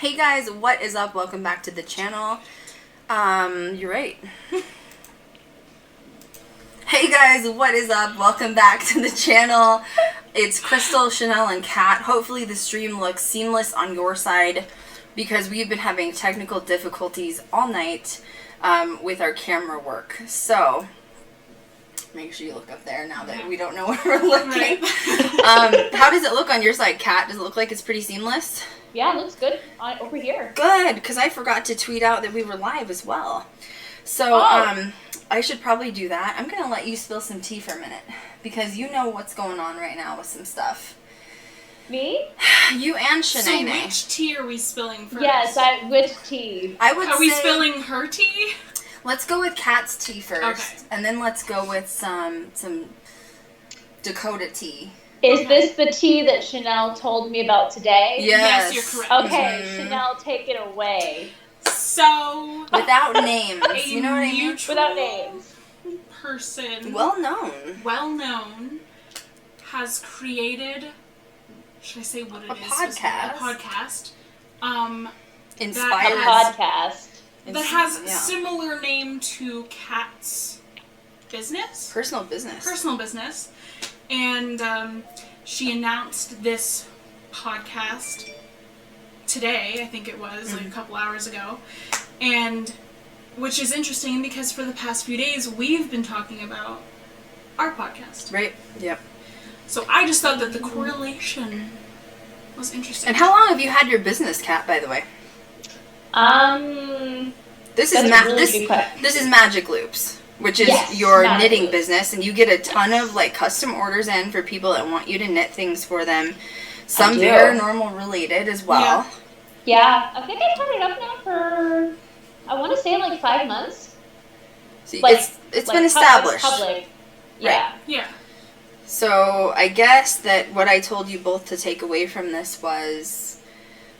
Hey guys, what is up? Welcome back to the channel. You're right. Hey guys, what is up? Welcome back to the channel. It's Krystal, Chanel, and Kat. Hopefully the stream looks seamless on your side because we've been having technical difficulties all night with our camera work. So, make sure you look up there now that we don't know where we're looking. Right. How does it look on your side, Kat? Does it look like it's pretty seamless? Yeah, it looks good over here. Good, because I forgot to tweet out that we were live as well. So, I should probably do that. I'm going to let you spill some tea for a minute, because you know what's going on right now with some stuff. Me? You and Shanae. So which tea are we spilling first? Yes, which tea? Are we spilling her tea? Let's go with Kat's tea first, okay. And then let's go with some Dakota tea. Is this the tea that Chanel told me about today? Yes, you're correct. Okay, Chanel, take it away. So, without names, you know what I mean? Without names. Person, well known, has created. Should I say what it is? Podcast. A podcast. Inspired. A podcast. That has similar name to Kat's business. Personal business. And she announced this podcast today, I think it was, like a couple hours ago. And which is interesting because for the past few days we've been talking about our podcast. Right. Yep. So I just thought that the correlation was interesting. And how long have you had your business, Kat, by the way? This is Magic Loops, which is your knitting business, and you get a ton of like custom orders in for people that want you to knit things for them. Some paranormal related as well. Yeah, I think I've had it up now for, I want to say like 5 months. So it's been established. Public. Yeah. Right. Yeah. So I guess that what I told you both to take away from this was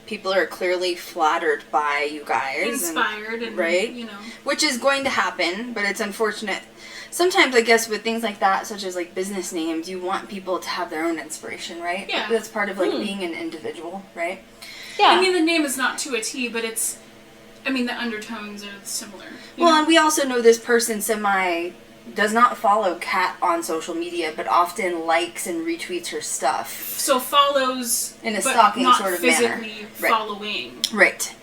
people are clearly flattered by you guys. Inspired and right? You know. Which is going to happen, but it's unfortunate. Sometimes I guess with things like that, such as like business names, you want people to have their own inspiration, right? Yeah. That's part of like being an individual, right? Yeah. I mean, the name is not to a T, but the undertones are similar. And we also know this person does not follow Kat on social media, but often likes and retweets her stuff. So follows in a stalking sort of manner. Physically following. Right.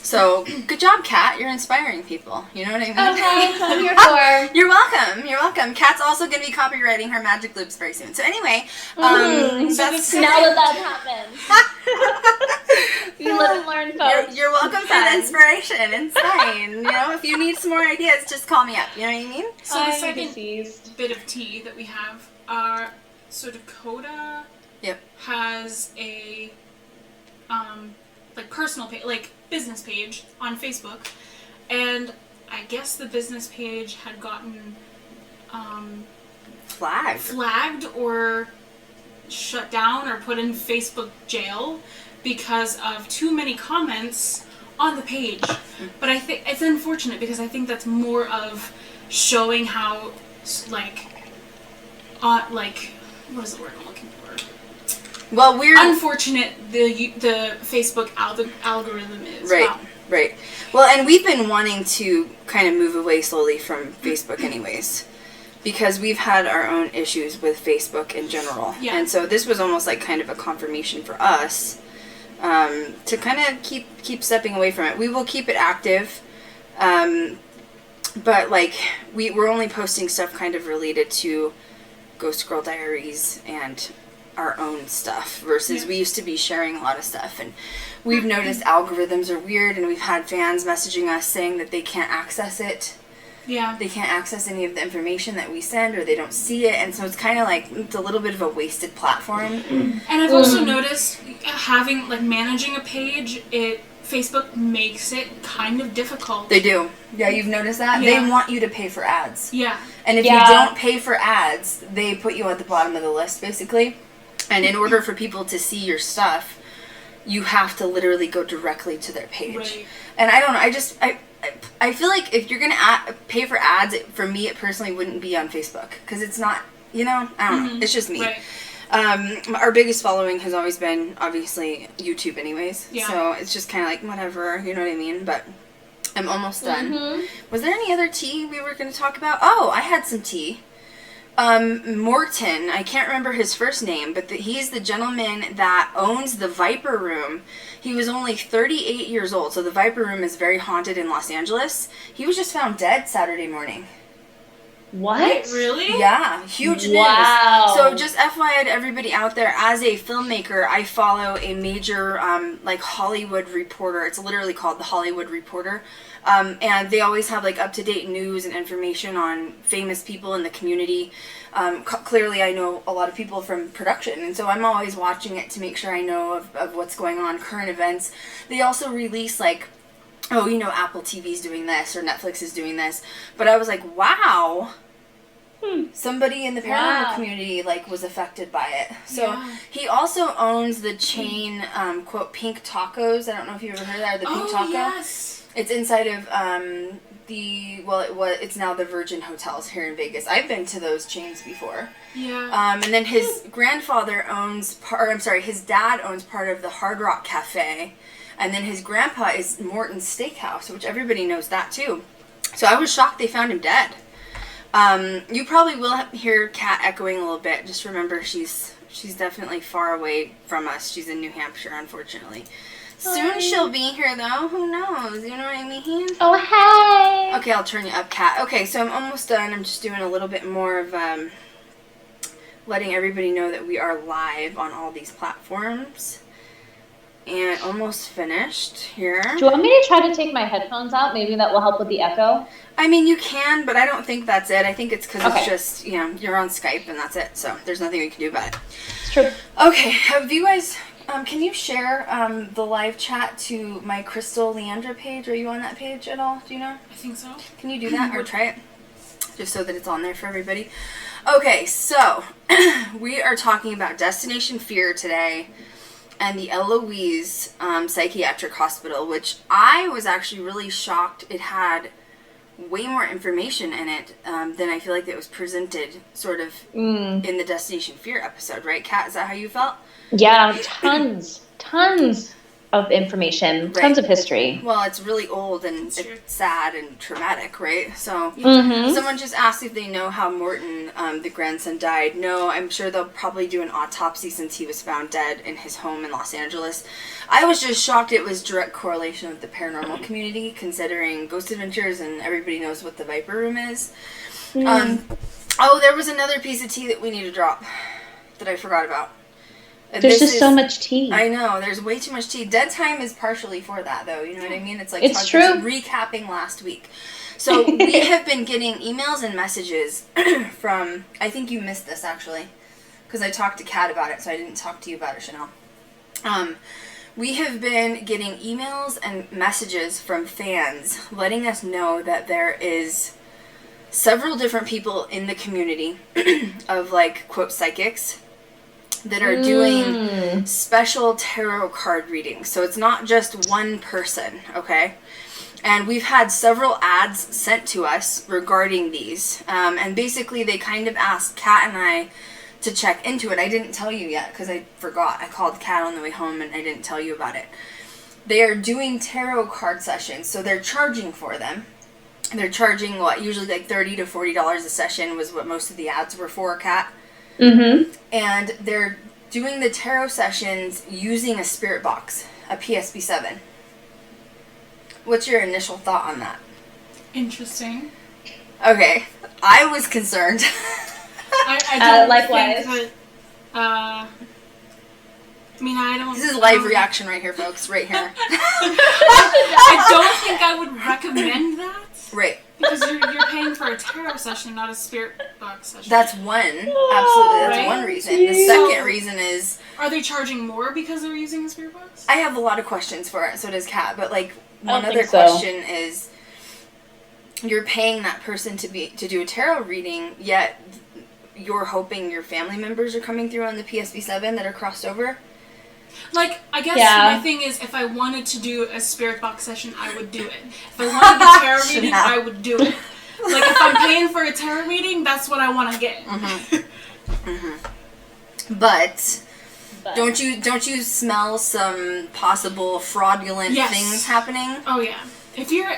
So, good job, Kat. You're inspiring people. You know what I mean? Okay, I'm here for. You're welcome. Kat's also going to be copywriting her Magic Loops very soon. So anyway, that's now that happens. You live and learn, folks. You're welcome for the inspiration. It's fine. You know, if you need some more ideas, just call me up. You know what I mean? So the second bit of tea that we have are Dakota. Yep. Has a personal page, like business page on Facebook, and I guess the business page had gotten flagged or shut down or put in Facebook jail because of too many comments on the page. But I think it's unfortunate because I think that's more of showing how what is the word I'm looking for? Well, unfortunate the Facebook algorithm is. Right. Wow. Right. Well, and we've been wanting to kind of move away slowly from Facebook anyways, because we've had our own issues with Facebook in general. Yeah. And so this was almost like kind of a confirmation for us to kind of keep stepping away from it. We will keep it active, but like we're only posting stuff kind of related to Ghost Girl Diaries and our own stuff versus we used to be sharing a lot of stuff, and we've noticed algorithms are weird, and we've had fans messaging us saying that they can't access it. Yeah. They can't access any of the information that we send, or they don't see it, and so it's kind of like it's a little bit of a wasted platform. And I've also noticed having managing a page, Facebook makes it kind of difficult. They do. Yeah, you've noticed that? Yeah. They want you to pay for ads. Yeah. And if you don't pay for ads, they put you at the bottom of the list, basically. And in order for people to see your stuff, you have to literally go directly to their page. Right. And I don't know, I feel like if you're going to pay for ads, for me, it personally wouldn't be on Facebook. Because it's not, I don't know. It's just me. Right. Our biggest following has always been, obviously, YouTube anyways. Yeah. So it's just kind of like, whatever, you know what I mean? But I'm almost done. Mm-hmm. Was there any other tea we were going to talk about? Oh, I had some tea. Morton, I can't remember his first name, but he's the gentleman that owns the Viper Room. He was only 38 years old, so the Viper Room is very haunted in Los Angeles. He was just found dead Saturday morning. What? Really? Yeah, huge Wow. news. So just FYI to everybody out there, as a filmmaker, I follow a major like Hollywood reporter. It's literally called the Hollywood Reporter. And they always have like up-to-date news and information on famous people in the community. Clearly I know a lot of people from production, and so I'm always watching it to make sure I know of what's going on, current events. They also release like, oh, you know, Apple TV's doing this or Netflix is doing this. But I was like, wow, somebody in the paranormal community like was affected by it. So he also owns the chain, quote, Pink Tacos. I don't know if you ever heard of that, or the Pink Taco. Yes. It's inside of it's now the Virgin Hotels here in Vegas. I've been to those chains before. Yeah. And then his grandfather his dad owns part of the Hard Rock Cafe. And then his grandpa is Morton's Steakhouse, which everybody knows that too. So I was shocked they found him dead. You probably will hear Kat echoing a little bit. Just remember, she's definitely far away from us. She's in New Hampshire, unfortunately. Soon she'll be here, though. Who knows? You know what I mean? Oh, hey! Okay, I'll turn you up, Kat. Okay, so I'm almost done. I'm just doing a little bit more of letting everybody know that we are live on all these platforms. And almost finished here. Do you want me to try to take my headphones out? Maybe that will help with the echo. I mean, you can, but I don't think that's it. I think it's because Okay. it's just, you know, you're on Skype and that's it. So there's nothing we can do about it. It's true. Okay, have you guys, can you share the live chat to my Krystal Leandra page? Are you on that page at all? Do you know? I think so. Can you do that or try it? Just so that it's on there for everybody. Okay, so we are talking about Destination Fear today. And the Eloise Psychiatric Hospital, which I was actually really shocked it had way more information in it than I feel like it was presented sort of in the Destination Fear episode, right, Kat? Is that how you felt? Yeah, tons of information, tons of history. Well, it's really old and it's sad and traumatic, right? So Mm-hmm. someone just asked if they know how Morton, the grandson, died. No, I'm sure they'll probably do an autopsy since he was found dead in his home in Los Angeles. I was just shocked it was direct correlation with the paranormal community, considering Ghost Adventures and everybody knows what the Viper Room is. Oh, there was another piece of tea that we need to drop that I forgot about. There's just so much tea. I know, there's way too much tea. Dead Time is partially for that, though. You know what I mean? It's like It's true. Recapping last week. So we have been getting emails and messages from, I think you missed this actually, because I talked to Kat about it, so I didn't talk to you about it, Chanel. We have been getting emails and messages from fans letting us know that there is several different people in the community of, like, quote, psychics that are doing special tarot card readings. So it's not just one person, okay? And we've had several ads sent to us regarding these. And basically they kind of asked Kat and I to check into it. I didn't tell you yet because I forgot. I called Kat on the way home and I didn't tell you about it. They are doing tarot card sessions, so they're charging for them. They're charging, what, usually like $30 to $40 a session was what most of the ads were for, Kat. Mm-hmm. And they're doing the tarot sessions using a spirit box, a PSB7. What's your initial thought on that? Interesting. Okay, I was concerned. I don't likewise. think that, I mean, I don't... This is live reaction right here, folks, right here. I don't think I would recommend that. Right. Because you're paying for a tarot session, not a spirit box session. That's one. Absolutely, that's Right? one reason. The second reason is... Are they charging more because they're using a spirit box? I have a lot of questions for it, so does Kat, but, like, one don't other think so. question is... You're paying that person to do a tarot reading, yet you're hoping your family members are coming through on the PSB7 that are crossed over? Like, I guess Yeah. my thing is, if I wanted to do a spirit box session, I would do it. If I wanted the tarot reading, Chanel. I would do it. Like, if I'm paying for a tarot reading, that's what I want to get. But But don't you smell some possible fraudulent Yes. things happening? Oh yeah. If you're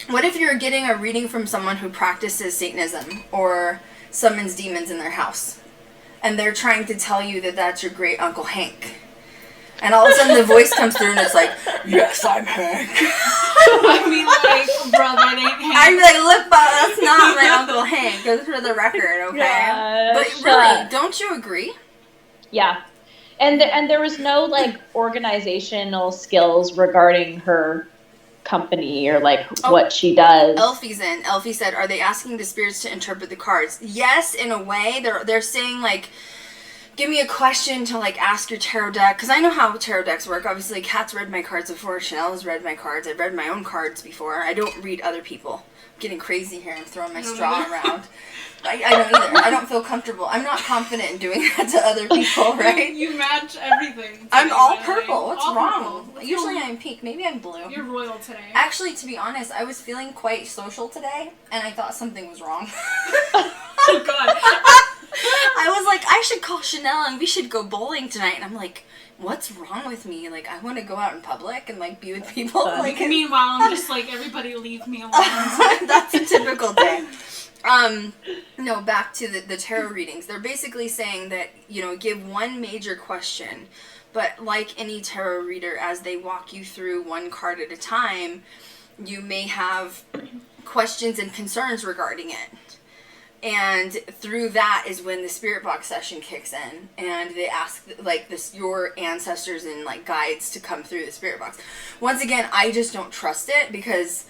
What if you're getting a reading from someone who practices Satanism or summons demons in their house, and they're trying to tell you that that's your great Uncle Hank, and all of a sudden the voice comes through and it's like, yes, I'm Hank. I'd be like, bro, that ain't Hank. I'd be like, look, but that's not my Uncle Hank. Just for the record, okay? Gosh. But really, don't you agree? Yeah. And there was no like organizational skills regarding her company or like what she does. Elfie's in. Elfie said, "Are they asking the spirits to interpret the cards?" Yes, in a way. They're saying like, give me a question to like ask your tarot deck, because I know how tarot decks work. Obviously, Kat's read my cards before. Chanel has read my cards. I've read my own cards before. I don't read other people. I'm getting crazy here and throwing my straw around. I don't either. I don't feel comfortable. I'm not confident in doing that to other people, right? You match everything. I'm today, all by the way. purple. What's All wrong? purple. What's Usually wrong? I'm pink. Maybe I'm blue. You're royal today. Actually, to be honest, I was feeling quite social today, and I thought something was wrong. Oh God. I was like, I should call Chanel and we should go bowling tonight. And I'm like, what's wrong with me? Like, I want to go out in public and like be with people. Like, Meanwhile, I'm just like, everybody leave me alone. that's a typical day. No, back to the tarot readings. They're basically saying that, give one major question, but like any tarot reader, as they walk you through one card at a time, you may have questions and concerns regarding it. And through that is when the spirit box session kicks in, and they ask like your ancestors and like guides to come through the spirit box. Once again, I just don't trust it, because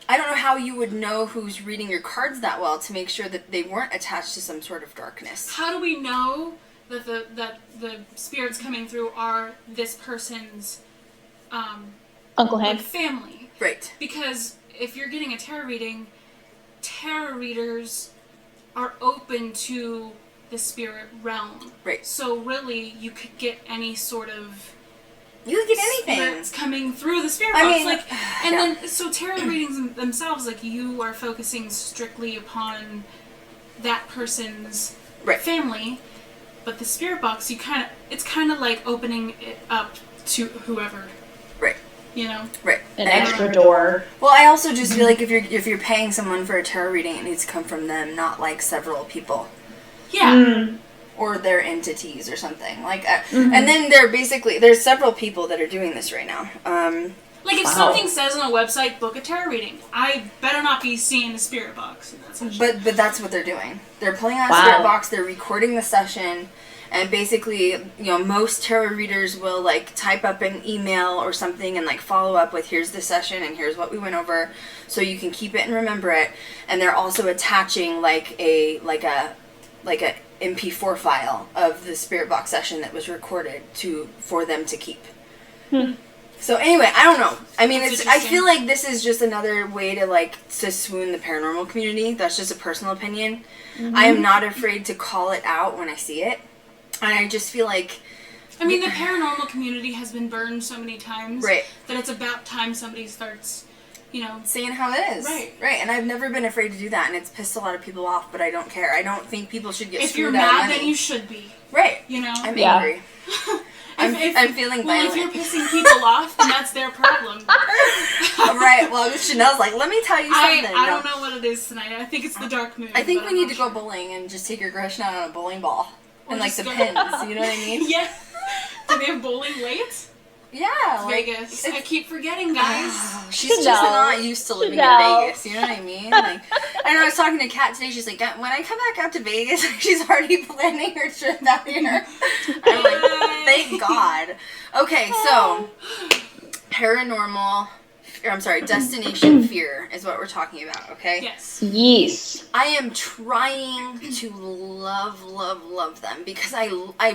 I don't know how you would know who's reading your cards that well to make sure that they weren't attached to some sort of darkness. How do we know that the spirits coming through are this person's Uncle like Hank. family? Right. Because if you're getting a tarot reading, tarot readers are open to the spirit realm. Right. So really, you could get any sort of You could get anything. spirits coming through the spirit I box. mean, like, and yeah. then so tarot readings themselves, like you are focusing strictly upon that person's Right. family, but the spirit box, it's kind of like opening it up to whoever. Right. You know. Right. An And extra door. Well, I also just feel like if you're paying someone for a tarot reading, it needs to come from them, not like several people Yeah. or their entities or something. Like, and then there's several people that are doing this right now. Like if Wow. something says on a website, book a tarot reading, I better not be seeing the spirit box in that session. But that's what they're doing. They're pulling out a Wow. spirit box. They're recording the session. And basically, most tarot readers will, like, type up an email or something and, like, follow up with, here's the session and here's what we went over, so you can keep it and remember it. And they're also attaching, like, a MP4 file of the spirit box session that was recorded for them to keep. So anyway, I don't know. I mean, That's I interesting. feel like this is just another way to swoon the paranormal community. That's just a personal opinion. I am not afraid to call it out when I see it. And I just feel like... I mean, the paranormal community has been burned so many times Right. that it's about time somebody starts, saying how it is. Right. Right, and I've never been afraid to do that, and it's pissed a lot of people off, but I don't care. I don't think people should get if you're screwed out of mad, money. then you should be. Right. I'm Yeah. angry. I'm feeling well, violent. if you're pissing people off, then that's their problem. Right, well, Chanel's like, let me tell you something. I don't know what it is tonight. I think it's the dark moon. I think but we I'm need to not go bowling and just take your aggression out on a bowling ball. Or And, like, the just pins, go- you know what I mean? Yeah. Do they have bowling late? Yeah, like... Vegas. I keep forgetting, guys. She's just Chanel. not used to living Chanel. in Vegas, you know what I mean? Like, I know I was talking to Kat today, she's like, when I come back out to Vegas, she's already planning her trip out here. I'm like, thank God. Okay, so, Destination Fear is what we're talking about, okay? Yes. Yes. I am trying to love them because I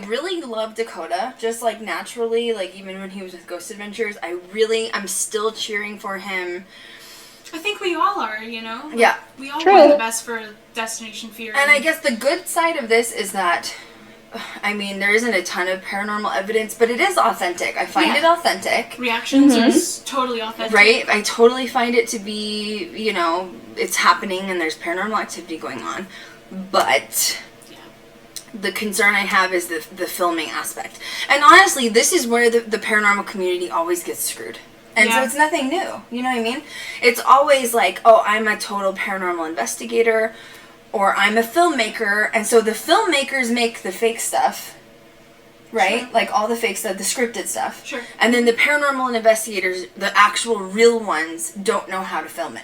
really love Dakota, just like naturally, like even when he was with Ghost Adventures, I'm still cheering for him. I think we all are, Like, Yeah. we all True. want the best for Destination Fear. And I guess the good side of this is that, I mean, there isn't a ton of paranormal evidence, but it is authentic. I find it authentic. reactions are totally authentic. Right? I totally find it to be, it's happening and there's paranormal activity going on. But the concern I have is the filming aspect. And honestly, this is where the paranormal community always gets screwed. And so it's nothing new. You know what I mean? It's always like, oh, I'm a total paranormal investigator, or I'm a filmmaker, and so the filmmakers make the fake stuff, right? Sure. Like all the fake stuff, the scripted stuff. Sure. And then the paranormal investigators, the actual real ones, don't know how to film it.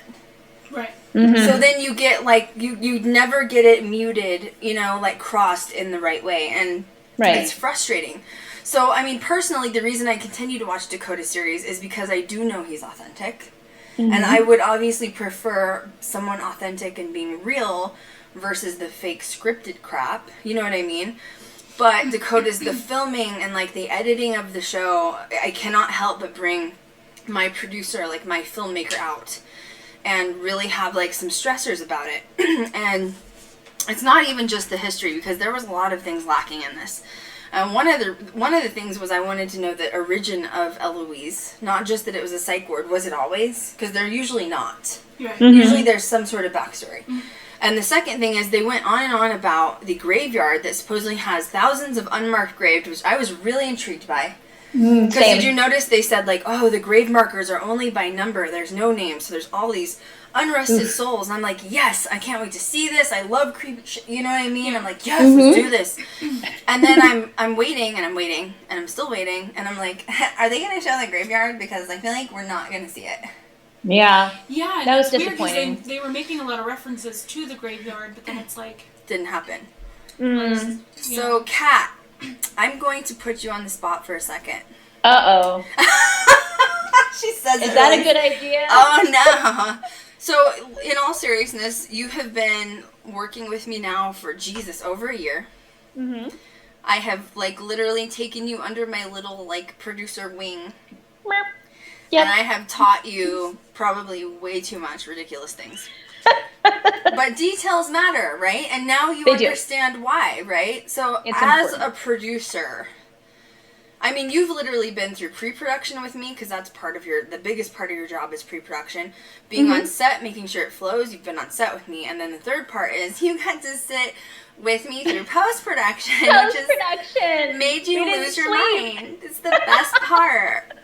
Right. Mm-hmm. So then you get like, you never get it muted, you know, like crossed in the right way. And it's frustrating. So, I mean, personally, the reason I continue to watch Dakota's series is because I do know he's authentic. Mm-hmm. And I would obviously prefer someone authentic and being real versus the fake scripted crap. You know what I mean? But Dakota's the filming and like the editing of the show, I cannot help but bring my producer, like my filmmaker out and really have like some stressors about it. And it's not even just the history, because there was a lot of things lacking in this. One of the things was I wanted to know the origin of Eloise, not just that it was a psych ward. Was it always? Because they're usually not. Right. Mm-hmm. Usually there's some sort of backstory. Mm-hmm. And the second thing is they went on and on about the graveyard that supposedly has thousands of unmarked graves, which I was really intrigued by. Because did you notice they said like, oh, the grave markers are only by number. There's no name. So there's all these unrested souls. And I'm like, yes, I can't wait to see this. I love creepy shit. You know what I mean? I'm like, yes, let's do this. And then I'm waiting and I'm waiting and I'm still waiting. And I'm like, are they going to show the graveyard? Because I feel like we're not going to see it. Yeah. Yeah. That was weird disappointing. They were making a lot of references to the graveyard, but then it's like... Didn't happen. Mm. So, Kat, I'm going to put you on the spot for a second. Uh-oh. She says Is that a good idea? Oh, no. So, in all seriousness, you have been working with me now for, Jesus, over a year. Mm-hmm. I have, like, literally taken you under my little, like, producer wing. Yep. And I have taught you probably way too much ridiculous things. But details matter, right? And now you understand why, right? So, it's as important. a producer... I mean, you've literally been through pre-production with me, because that's the biggest part of your job is pre-production. Being on set, making sure it flows, you've been on set with me. And then the third part is you got to sit with me through post-production, which has made you lose your mind. It's the best part.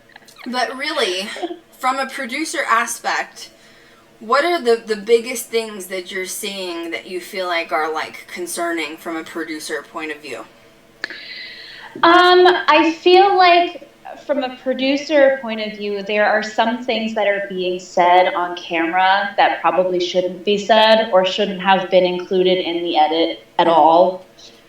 But really, from a producer aspect, what are the biggest things that you're seeing that you feel like are, like, concerning from a producer point of view? I feel like from a producer point of view, there are some things that are being said on camera that probably shouldn't be said or shouldn't have been included in the edit at all.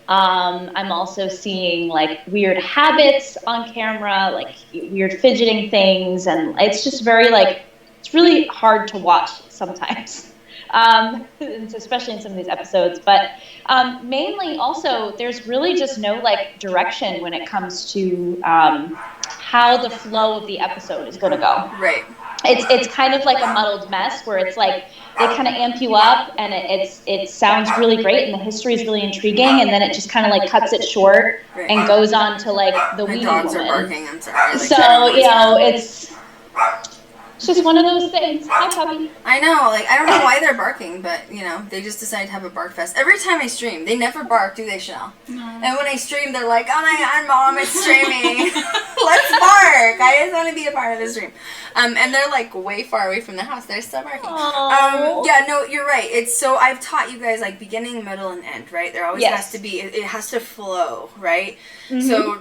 I'm also seeing like weird habits on camera, like weird fidgeting things, and it's just very like, it's really hard to watch sometimes. Especially in some of these episodes, but mainly also there's really just no like direction when it comes to how the flow of the episode is going to go. Right. It's kind of like a muddled mess where it's like they kind of amp you up and it sounds really great and the history is really intriguing, and then it just kind of like cuts it short and goes on to like the My weenie dogs woman. are barking. I'm sorry. So you know it's just one of those things. Hi, puppy. I know, like, I don't know why they're barking, but, you know, they just decided to have a bark fest. Every time I stream, they never bark, do they, Chanel? No. And when I stream, they're like, oh my god, Mom, it's streaming. Let's bark. I just want to be a part of the stream. And they're, like, way far away from the house. They're still barking. Yeah, no, you're right. It's so, I've taught you guys, like, beginning, middle, and end, right? There always has to be, it has to flow, right? Mm-hmm. So...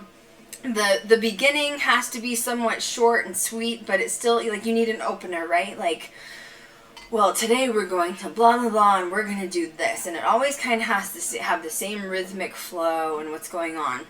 The beginning has to be somewhat short and sweet, but it's still, like, you need an opener, right? Like, well, today we're going to blah, blah, blah, and we're going to do this. And it always kind of has to have the same rhythmic flow and what's going on.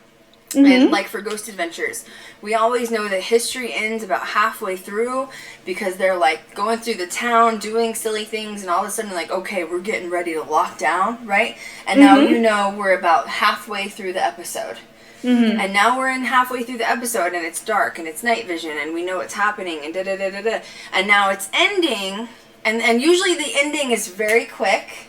Mm-hmm. And, like, for Ghost Adventures, we always know that history ends about halfway through because they're, like, going through the town, doing silly things, and all of a sudden, like, okay, we're getting ready to lock down, right? And now you know we're about halfway through the episode. Mm-hmm. And now we're in halfway through the episode, and it's dark, and it's night vision, and we know what's happening, and da-da-da-da-da. And now it's ending, and usually the ending is very quick,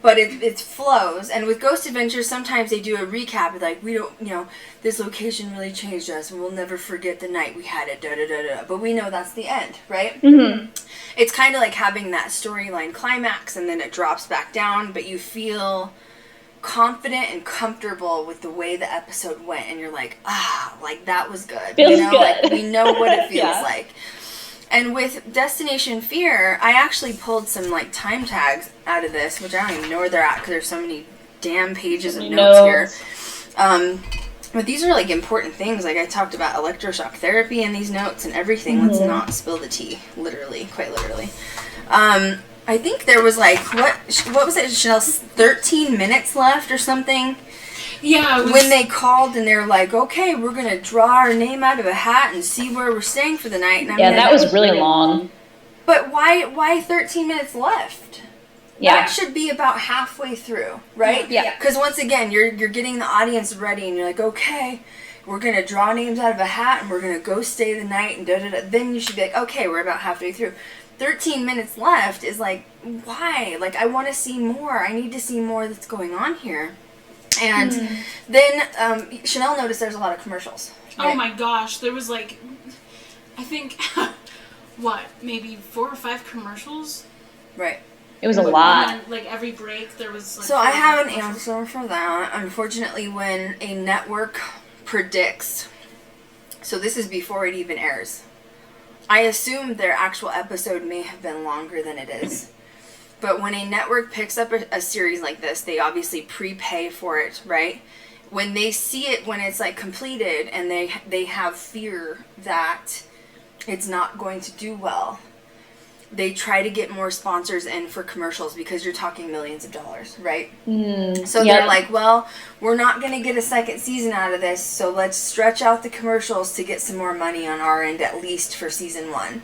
but it flows. And with Ghost Adventures, sometimes they do a recap, like, we don't, you know, this location really changed us, and we'll never forget the night we had it, da-da-da-da. But we know that's the end, right? Mm-hmm. It's kind of like having that storyline climax, and then it drops back down, but you feel... confident and comfortable with the way the episode went, and you're like, like that was good. Feels good. Like, we know what it feels like. And with Destination Fear, I actually pulled some like time tags out of this, which I don't even know where they're at because there's so many damn pages of notes here. But these are like important things. Like I talked about electroshock therapy in these notes and everything. Let's not spill the tea, literally, quite literally. I think there was like, what was it, Chanel, 13 minutes left or something? Yeah. When they called and they're like, okay, we're going to draw our name out of a hat and see where we're staying for the night. And that was really long. But why 13 minutes left? Yeah. That should be about halfway through, right? Yeah. Because once again, you're getting the audience ready and you're like, okay, we're going to draw names out of a hat and we're going to go stay the night and da-da-da. Then you should be like, okay, we're about halfway through. 13 minutes left is like, why? Like, I want to see more. I need to see more that's going on here. And then Chanel noticed there's a lot of commercials. Right? Oh my gosh, there was like, I think, maybe 4 or 5 commercials? Right. It was a lot. And then, like, every break there was like... So I have an answer for that. Unfortunately, when a network predicts, so this is before it even airs, I assume their actual episode may have been longer than it is. But when a network picks up a series like this, they obviously prepay for it, right? When they see it, when it's like completed and they have fear that it's not going to do well, they try to get more sponsors in for commercials because you're talking millions of dollars, right? So they're like, well, we're not going to get a second season out of this, so let's stretch out the commercials to get some more money on our end, at least for season 1.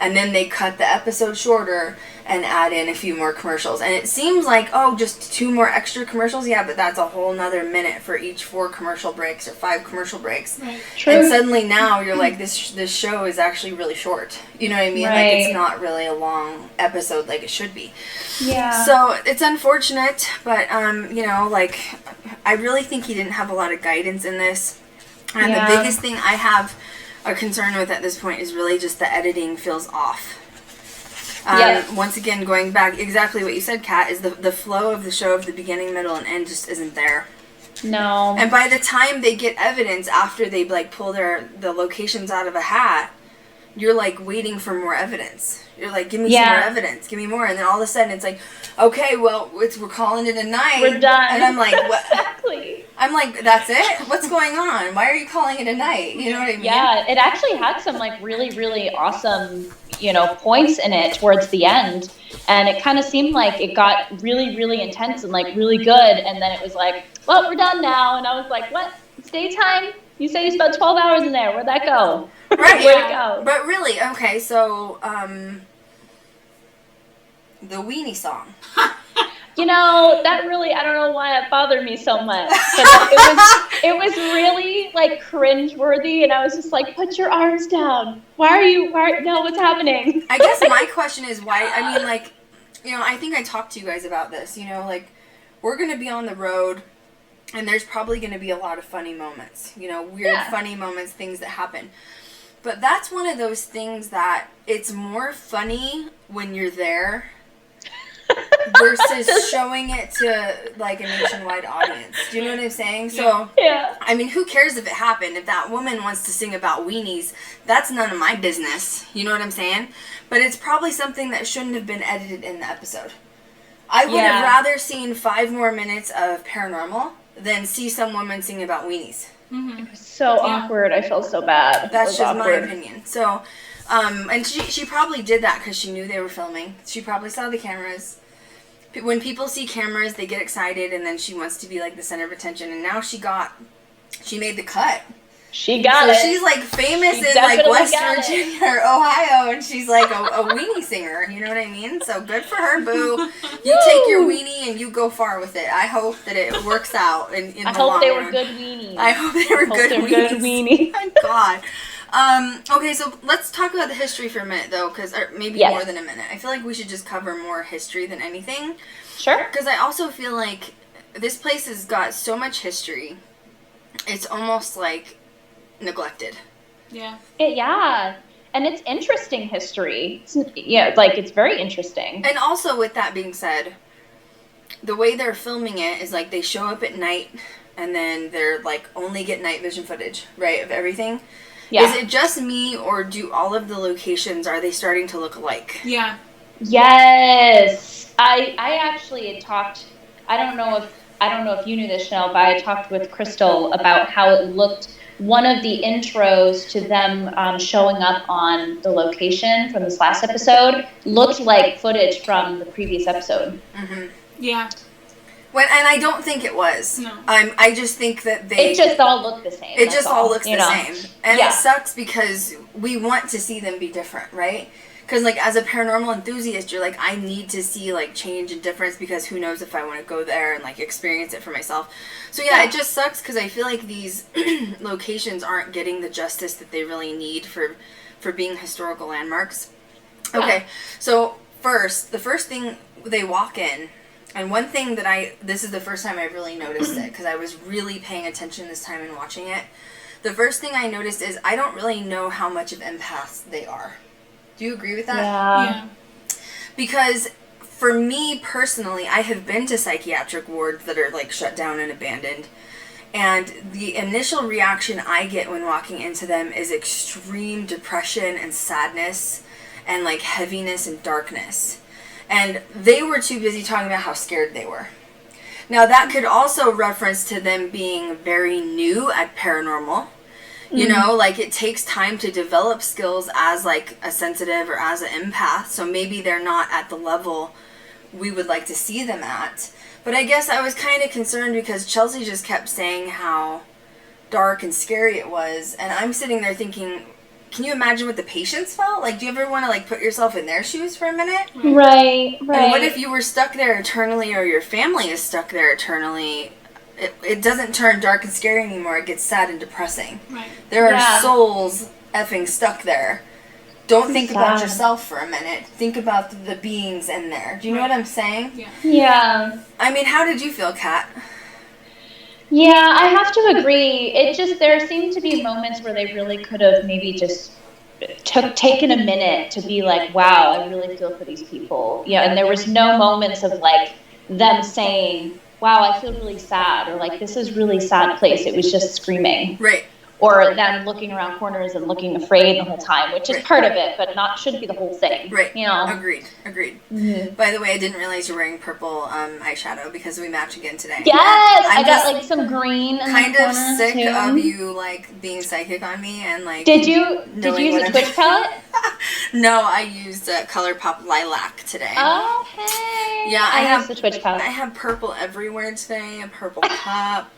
And then they cut the episode shorter and add in a few more commercials. And it seems like, just 2 more extra commercials? Yeah, but that's a whole nother minute for each 4 commercial breaks or 5 commercial breaks. Right. True. And suddenly now you're like, this show is actually really short. You know what I mean? Right. Like, it's not really a long episode like it should be. Yeah. So it's unfortunate, but, like, I really think he didn't have a lot of guidance in this. And the biggest thing I have a concern with at this point is really just the editing feels off. Once again, going back, exactly what you said, Kat, is the flow of the show of the beginning, middle, and end just isn't there. No. And by the time they get evidence after they like pull the locations out of a hat, you're like waiting for more evidence. You're like, give me some more evidence, give me more, and then all of a sudden it's like, okay, well, we're calling it a night. We're done. And I'm like, what? Exactly. I'm like, that's it? What's going on? Why are you calling it a night? You know what I mean? Yeah, it actually had some like really, really awesome, points in it towards the end. And it kind of seemed like it got really, really intense and like really good. And then it was like, well, we're done now. And I was like, what? It's daytime? You say you spent 12 hours in there. Where'd that go? Right. Where'd it go? But really, okay, so, the weenie song. That really, I don't know why it bothered me so much. But it was really like cringe-worthy, and I was just like, put your arms down. No, what's happening? I guess my question is why, I mean, like, I think I talked to you guys about this, like, we're going to be on the road, and there's probably going to be a lot of funny moments, weird funny moments, things that happen. But that's one of those things that it's more funny when you're there versus showing it to like a nationwide audience. Do you know what I'm saying? So, I mean, who cares if it happened? If that woman wants to sing about weenies, that's none of my business. You know what I'm saying? But it's probably something that shouldn't have been edited in the episode. I would have rather seen 5 more minutes of paranormal than see some woman sing about weenies. It was so awkward. I felt so bad. That's just my opinion. So, and she probably did that because she knew they were filming. She probably saw the cameras. When people see cameras, they get excited, and then she wants to be like the center of attention. And now she made the cut. She got it. So she's like famous in like West Virginia or Ohio, and she's like a weenie singer. You know what I mean? So good for her, boo. You take your weenie and you go far with it. I hope that it works out in the long run. I hope they were good weenies. I hope they were good weenies. Oh, God. Okay, so let's talk about the history for a minute, though, because maybe more than a minute. I feel like we should just cover more history than anything. Sure. Because I also feel like this place has got so much history. It's almost like neglected. Yeah. And it's interesting history. It's very interesting. And also, with that being said, the way they're filming it is like they show up at night and then they're like only get night vision footage, right, of everything. Yeah. Is it just me, or do all of the locations, are they starting to look alike? Yeah. Yes. I actually had talked, I don't know if you knew this, Chanel, but I talked with Krystal about how it looked. One of the intros to them showing up on the location from this last episode looked like footage from the previous episode. Mm-hmm. Yeah. And I don't think it was. No. I just think that it just all looked the same. It just all looks the same. And yeah. It sucks because we want to see them be different, right? Because, like, as a paranormal enthusiast, you're like, I need to see, like, change and difference because who knows if I want to go there and, like, experience it for myself. So, yeah, it just sucks because I feel like these locations aren't getting the justice that they really need for being historical landmarks. Okay, so the first thing they walk in, and one thing that this is the first time I really noticed it because I was really paying attention this time and watching it. The first thing I noticed is I don't really know how much of empaths they are. Do you agree with that? Yeah. Because for me personally, I have been to psychiatric wards that are like shut down and abandoned. And the initial reaction I get when walking into them is extreme depression and sadness and like heaviness and darkness. And they were too busy talking about how scared they were. Now that could also reference to them being very new at paranormal. You know, like it takes time to develop skills as like a sensitive or as an empath. So maybe they're not at the level we would like to see them at. But I guess I was kind of concerned because Chelsea just kept saying how dark and scary it was. And I'm sitting there thinking, can you imagine what the patients felt? Like, do you ever want to like put yourself in their shoes for a minute? Right. And what if you were stuck there eternally or your family is stuck there eternally? It doesn't turn dark and scary anymore. It gets sad and depressing. Right. There are souls effing stuck there. Don't think about yourself for a minute. Think about the beings in there. Do you know what I'm saying? Yeah. Yeah. I mean, how did you feel, Kat? Yeah, I have to agree. There seemed to be moments where they really could have maybe just taken a minute to be like, wow, I really feel for these people. Yeah, and there was no moments of like them saying, wow, I feel really sad, or like, this is really sad place. It was just screaming. Right. Or them looking around corners and looking afraid the whole time, which is part of it, but shouldn't be the whole thing. Right. You know? Agreed. Mm-hmm. By the way, I didn't realize you're wearing purple eyeshadow because we match again today. Yes! I got like some green in kind the of sick too. Of you like being psychic on me and like. Did you use a Twitch palette? No, I used ColourPop Lilac today. Oh, hey. Yeah, I have the Twitch palette. I have purple everywhere today. A purple cup,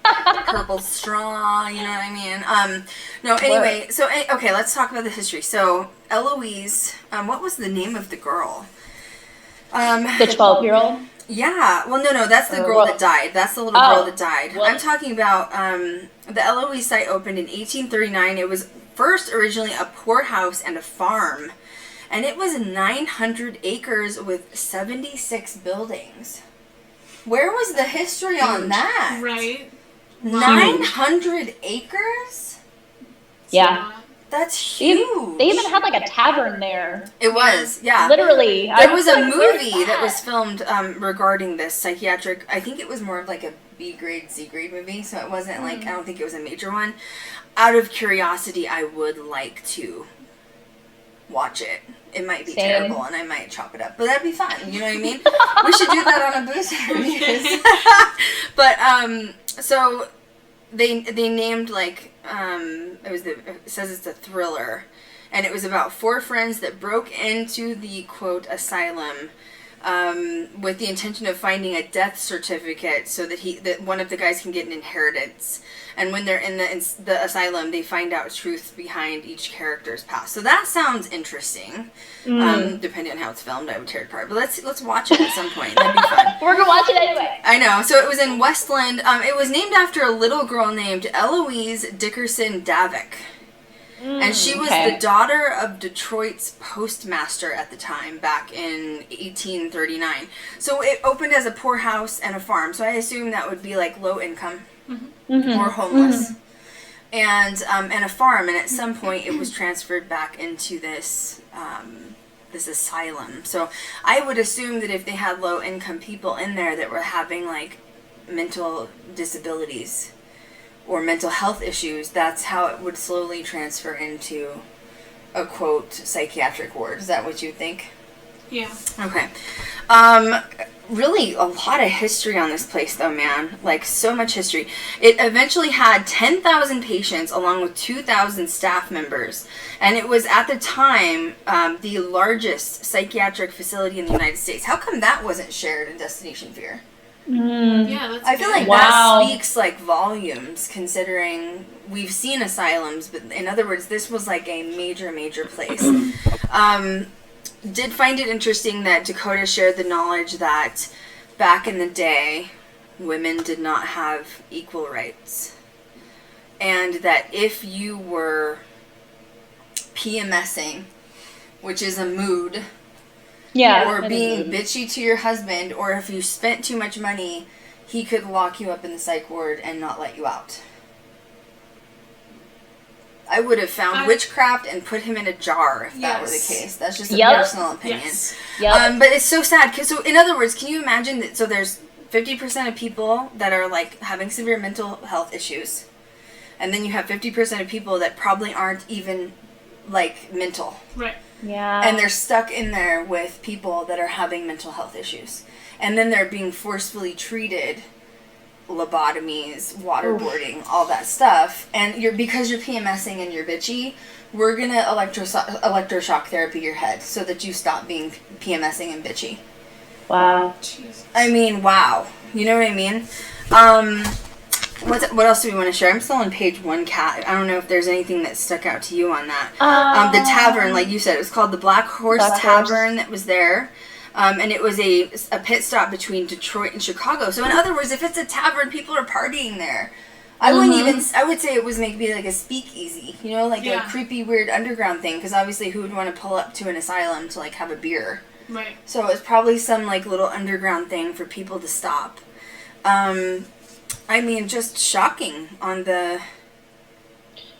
purple straw. You know what I mean? No. Anyway, so okay, let's talk about the history. So Eloise, what was the name of the girl? The 12-year-old. Yeah. Well, no, that's the girl that died. That's the little girl that died. I'm talking about the Eloise site opened in 1839. It was first originally a poorhouse and a farm. And it was 900 acres with 76 buildings. Where was the history on that? Right. 900 acres? Yeah. That's huge. They even had like a tavern there. It was, yeah. Literally. There was a movie that was filmed regarding this psychiatric. I think it was more of like a B-grade, C-grade movie, so it wasn't like, I don't think it was a major one. Out of curiosity, I would like to watch it. It might be terrible and I might chop it up, but that'd be fun. You know what I mean? We should do that on a booster reviews. But so they named like it says it's a thriller, and it was about 4 friends that broke into the quote asylum with the intention of finding a death certificate so that one of the guys can get an inheritance. And when they're in the asylum, they find out truth behind each character's past. So that sounds interesting. Depending on how it's filmed, I would tear it apart. But let's watch it at some point. That'd be fun. We're gonna watch it anyway. I know. So it was in Westland. It was named after a little girl named Eloise Dickerson Davik. And she was the daughter of Detroit's postmaster at the time, back in 1839. So it opened as a poorhouse and a farm. So I assume that would be like low income or homeless. And a farm. And at some point it was transferred back into this this asylum. So I would assume that if they had low income people in there that were having like mental disabilities or mental health issues, that's how it would slowly transfer into a quote psychiatric ward. Is that what you think? Yeah. Okay. Really a lot of history on this place though, man. Like so much history. It eventually had 10,000 patients along with 2,000 staff members. And it was at the time the largest psychiatric facility in the United States. How come that wasn't shared in Destination Fear? Yeah, that's I feel like Wow. that speaks like volumes considering we've seen asylums, but in other words, this was like a major, major place. Did find it interesting that Dakota shared the knowledge that back in the day, women did not have equal rights. And that if you were PMSing, which is a mood, Yeah. or that being is- bitchy to your husband, or if you spent too much money, he could lock you up in the psych ward and not let you out. I would have found witchcraft and put him in a jar if that were the case. That's just a personal opinion. Yes. Yep. But it's so sad. So in other words, can you imagine that? So there's 50% of people that are like having severe mental health issues. And then you have 50% of people that probably aren't even like mental. Right. Yeah. And they're stuck in there with people that are having mental health issues. And then they're being forcefully treated, lobotomies, waterboarding, all that stuff. And because you're PMSing and you're bitchy, we're going to electroshock therapy your head so that you stop being PMSing and bitchy. Wow. Jesus. I mean, wow. You know what I mean? What else do we want to share? I'm still on page 1, Kat. I don't know if there's anything that stuck out to you on that. The tavern, like you said, it was called the Black Horse Tavern that was there. And it was a pit stop between Detroit and Chicago. So in other words, if it's a tavern, people are partying there. I would say it was maybe like a speakeasy, you know, like a creepy, weird underground thing. Because obviously who would want to pull up to an asylum to like have a beer? Right. So it was probably some like little underground thing for people to stop. I mean, just shocking on the...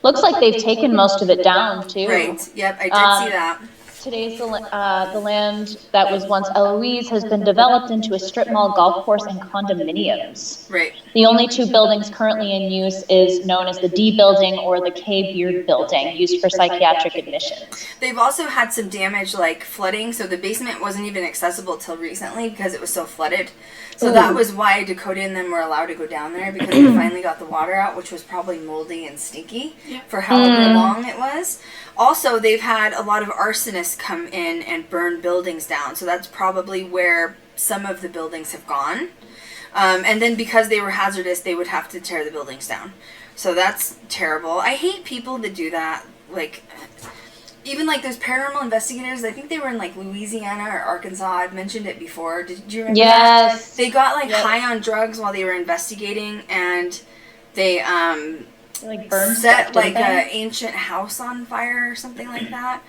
Looks like they've taken most of it down, too. Right, yep, I did see that. Today's the land that was once Eloise has been developed into a strip mall, golf course, and condominiums. Right. The only 2 buildings currently in use is known as the D building or the K Beard building, used for psychiatric admissions. They've also had some damage like flooding, so the basement wasn't even accessible till recently because it was so flooded. So that was why Dakota and them were allowed to go down there, because they finally got the water out, which was probably moldy and stinky for however long it was. Also, they've had a lot of arsonists come in and burn buildings down, so that's probably where some of the buildings have gone. And then because they were hazardous, they would have to tear the buildings down. So that's terrible. I hate people that do that. Like, even like those paranormal investigators, I think they were in like Louisiana or Arkansas. I've mentioned it before. Do you remember that? They got like high on drugs while they were investigating, and they Like burned set like an ancient house on fire or something like that.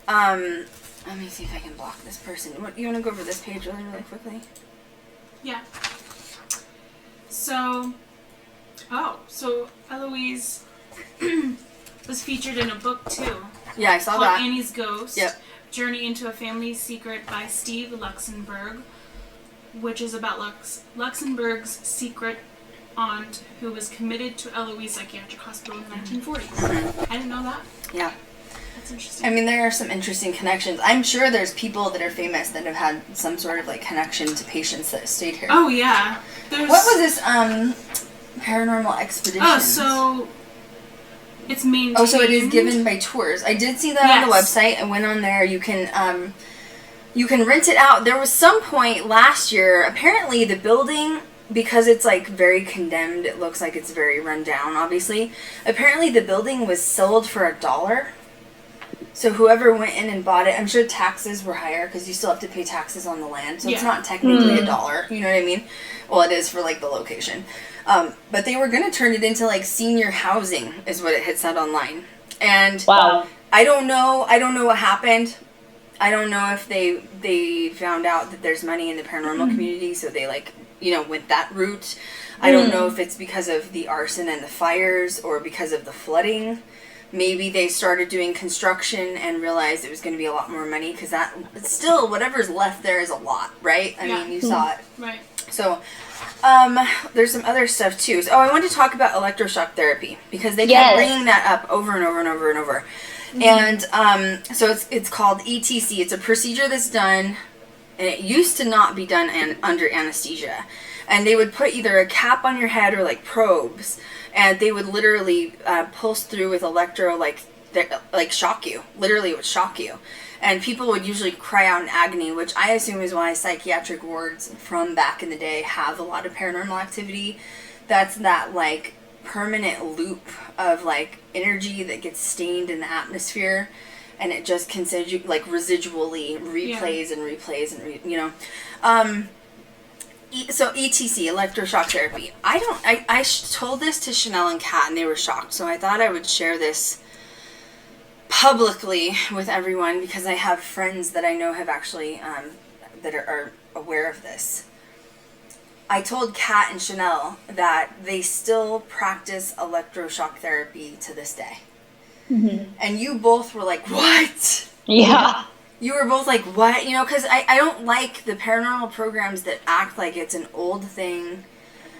Let me see if I can block this person. You want to go over this page really, really quickly? Yeah. So Eloise was featured in a book too. Yeah, I saw called that. Annie's Ghost. Yep. Journey into a Family's Secret by Steve Luxenberg, which is about Luxenberg's secret aunt who was committed to Eloise Psychiatric Hospital in the 1940s. I didn't know that. Yeah. That's interesting. I mean, there are some interesting connections. I'm sure there's people that are famous that have had some sort of like connection to patients that stayed here. Oh yeah. What was this paranormal expedition? Oh, so it's maintained. Oh, so it is given by tours. I did see that on the website. I went on there. You can rent it out. There was some point last year, apparently the building, because it's like very condemned, it looks like it's very run down, obviously. Apparently the building was sold for $1. So whoever went in and bought it, I'm sure taxes were higher because you still have to pay taxes on the land. So it's not technically $1. You know what I mean? Well, it is for like the location. But they were going to turn it into like senior housing is what it had said online. And I don't know what happened. I don't know if they found out that there's money in the paranormal community, so they like, went that route. I don't know if it's because of the arson and the fires or because of the flooding. Maybe they started doing construction and realized it was going to be a lot more money because that still whatever's left there is a lot, right? I mean, you saw it. Right. So, there's some other stuff too. So, I wanted to talk about electroshock therapy because they kept bringing that up over and over and over and over. And so it's called ETC. It's a procedure that's done, and it used to not be done under anesthesia. And they would put either a cap on your head or like probes, and they would literally pulse through with electro, like shock you. Literally, it would shock you. And people would usually cry out in agony, which I assume is why psychiatric wards from back in the day have a lot of paranormal activity. That's that like permanent loop of like energy that gets stained in the atmosphere, and it just like residually replays and replays and so ETC, electroshock therapy. I told this to Chanel and Kat, and they were shocked. So I thought I would share this publicly with everyone because I have friends that I know have actually that are aware of this. I told Kat and Chanel that they still practice electroshock therapy to this day. Mm-hmm. And you both were like, what? Yeah. You were both like, what? You know, because I don't like the paranormal programs that act like it's an old thing.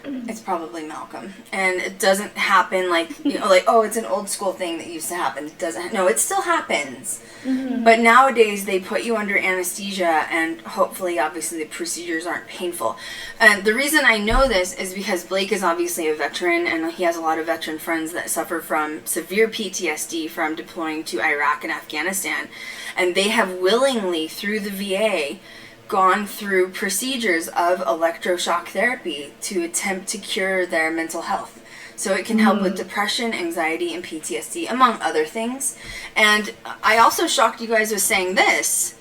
It's probably Malcolm. And it doesn't happen like, you know, like, oh, it's an old school thing that used to happen. It doesn't. No, it still happens. Mm-hmm. But nowadays they put you under anesthesia, and hopefully, obviously, the procedures aren't painful. And the reason I know this is because Blake is obviously a veteran, and he has a lot of veteran friends that suffer from severe PTSD from deploying to Iraq and Afghanistan. And they have willingly, through the VA, gone through procedures of electroshock therapy to attempt to cure their mental health. So it can help with depression, anxiety, and PTSD, among other things. And I also shocked you guys with saying this.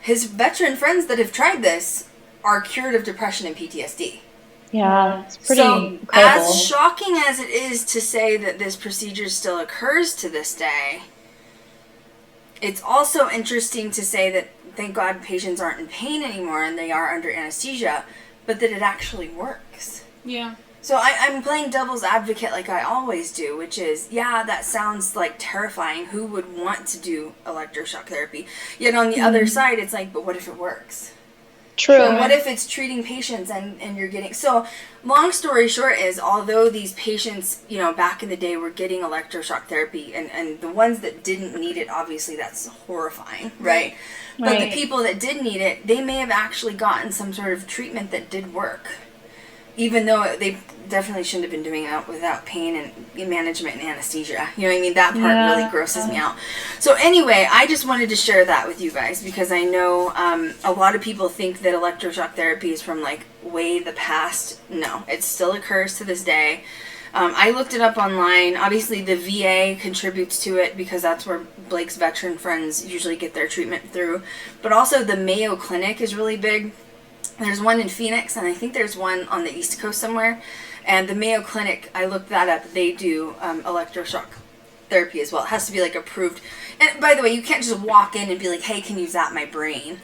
His veteran friends that have tried this are cured of depression and PTSD. Yeah, it's pretty incredible. As shocking as it is to say that this procedure still occurs to this day, it's also interesting to say that, thank God, patients aren't in pain anymore and they are under anesthesia, but that it actually works. Yeah. So I'm playing devil's advocate like I always do, which is, yeah, that sounds like terrifying. Who would want to do electroshock therapy? Yet on the other side, it's like, but what if it works? True. And what if it's treating patients and you're getting... So, long story short is, although these patients, you know, back in the day were getting electroshock therapy, and the ones that didn't need it, obviously that's horrifying, right? But the people that did need it, they may have actually gotten some sort of treatment that did work. Even though they definitely shouldn't have been doing that without pain and management and anesthesia. You know what I mean? That part really grosses me out. So anyway, I just wanted to share that with you guys because I know a lot of people think that electroshock therapy is from like way the past. No, it still occurs to this day. I looked it up online. Obviously, the VA contributes to it because that's where Blake's veteran friends usually get their treatment through. But also the Mayo Clinic is really big. There's one in Phoenix, and I think there's one on the East Coast somewhere. And the Mayo Clinic, I looked that up. They do electroshock therapy as well. It has to be like approved. And by the way, you can't just walk in and be like, "Hey, can you zap my brain?"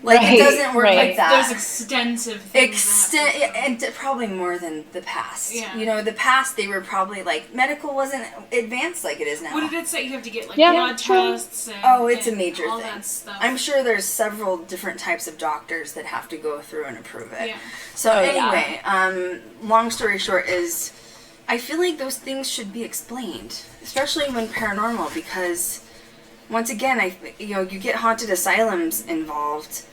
Like it doesn't work like that. There's extensive things. And probably more than the past. Yeah. You know, the past they were probably like medical wasn't advanced like it is now. What did it say? You have to get like blood tests. And, it's a major all thing. That stuff. I'm sure there's several different types of doctors that have to go through and approve it. Yeah. So anyway, long story short is, I feel like those things should be explained, especially when paranormal, because once again, you get haunted asylums involved.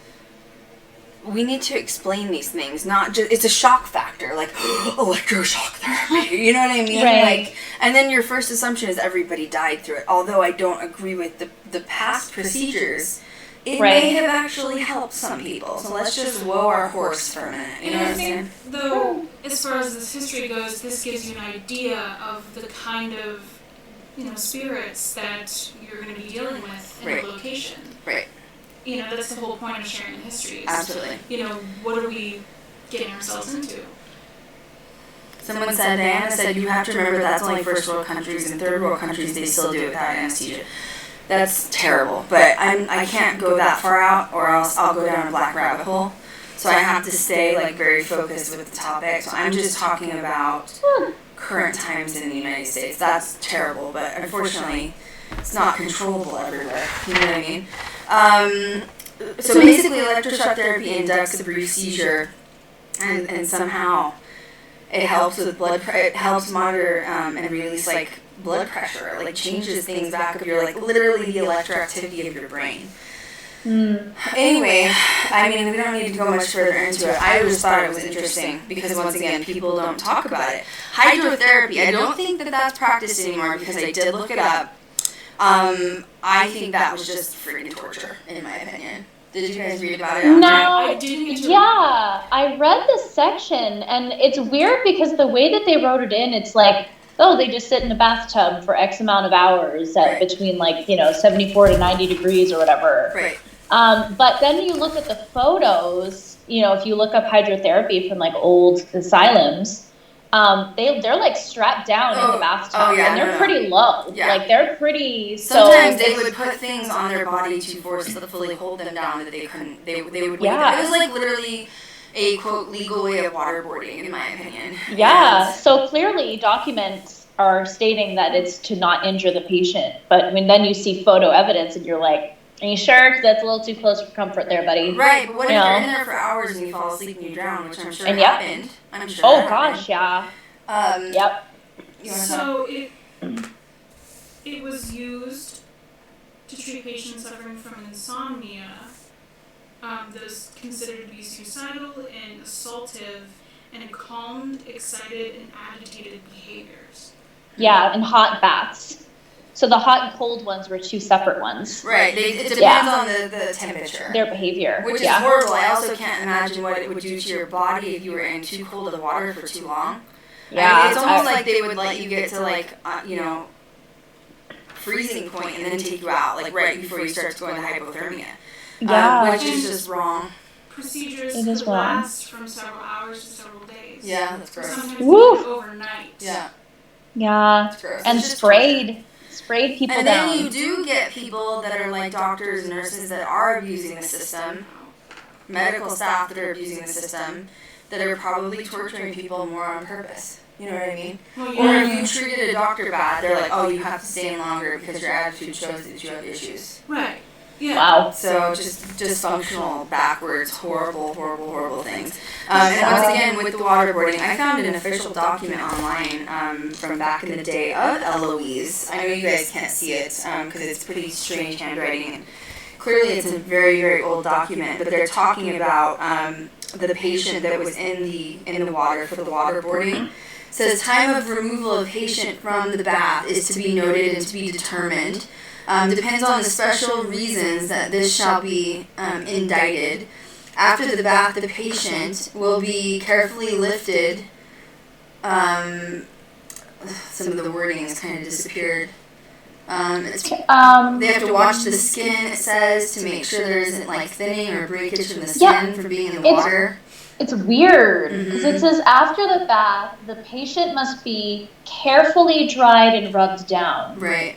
We need to explain these things, not just, it's a shock factor, like, electroshock therapy, you know what I mean? Right. Like, and then your first assumption is everybody died through it, although I don't agree with the past procedures. It may have actually helped some people, so let's just whoa our horse for a minute, you know what I'm saying? Though, as far as this history goes, this gives you an idea of the kind of, spirits that you're going to be dealing with in the location. Right. That's the whole point of sharing the history. Absolutely. What are we getting ourselves into? Someone said, Diana said, you have to remember that's only first world countries. In third world countries, they still do it without anesthesia. That's terrible, but I can't go that far out, or else I'll go down a black rabbit hole. So I have to stay very focused with the topic. So I'm just talking about current times in the United States. That's terrible, but unfortunately, it's not controllable everywhere. You know what I mean? So basically, electroshock therapy inducts a brief seizure, and somehow it helps with it helps monitor and release like blood pressure, like changes things back of your like literally the electroactivity of your brain. Anyway, I mean, we don't need to go much further into it. I just thought it was interesting because, once again, people don't talk about it. Hydrotherapy, I don't think that that's practiced anymore because I did look it up. I think that was just freaking torture, in my opinion. Did you guys read about it? No, I didn't. yeah, I read this section, and it's weird because the way that they wrote it in, it's like, oh, they just sit in a bathtub for X amount of hours at between 74 to 90 degrees or whatever. Right. But then you look at the photos, if you look up hydrotherapy from old asylums, they're like strapped down in the bathtub, and they're pretty low. Yeah. They're pretty. Sometimes they would put things on their body to forcefully hold them down that they couldn't. They would. Yeah. It was literally a quote legal way of waterboarding, in my opinion. Yeah. So clearly, documents are stating that it's to not injure the patient, but then you see photo evidence, and you're like, are you sure? Because that's a little too close for comfort there, buddy. Right, but what if you're in there for hours and you fall asleep and you drown, which I'm sure happened. I'm sure gosh, yeah. Yep. So it was used to treat patients suffering from insomnia that is considered to be suicidal and assaultive and calmed, excited, and agitated behaviors. Yeah, and hot baths. So the hot and cold ones were two separate ones. Right. It depends on the temperature. Their behavior. Which is horrible. I also can't imagine what it would do to your body if you were in too cold of water for too long. Yeah. I mean, it's almost like they would let you get to freezing point and then take you out, right before you start to go into hypothermia. Yeah. Which is just wrong. Procedures could last from several hours to several days. Yeah, that's gross. Sometimes overnight. Yeah. Yeah. That's gross. And sprayed people and down. And then you do get people that are like doctors and nurses that are abusing the system, medical staff that are abusing the system, that are probably torturing people more on purpose. You know what I mean? Well, yeah. Or if you treated a doctor bad, they're like, oh, you have to stay in longer because your attitude shows that you have issues. Right. Yeah. Wow. So just dysfunctional, backwards, horrible things. And once again, with the waterboarding, I found an official document online from back in the day of Eloise. I know you guys can't see it because it's pretty strange handwriting. And clearly, it's a very, very old document. But they're talking about the patient that was in the water for the waterboarding. Says time of removal of patient from the bath is to be noted and to be determined. Depends on the special reasons that this shall be indicted. After the bath, the patient will be carefully lifted. Some of the wording has kind of disappeared. They have to watch the skin, it says, to make sure there isn't thinning or breakage in the skin from being in the water. It's weird because it says after the bath, the patient must be carefully dried and rubbed down. Right.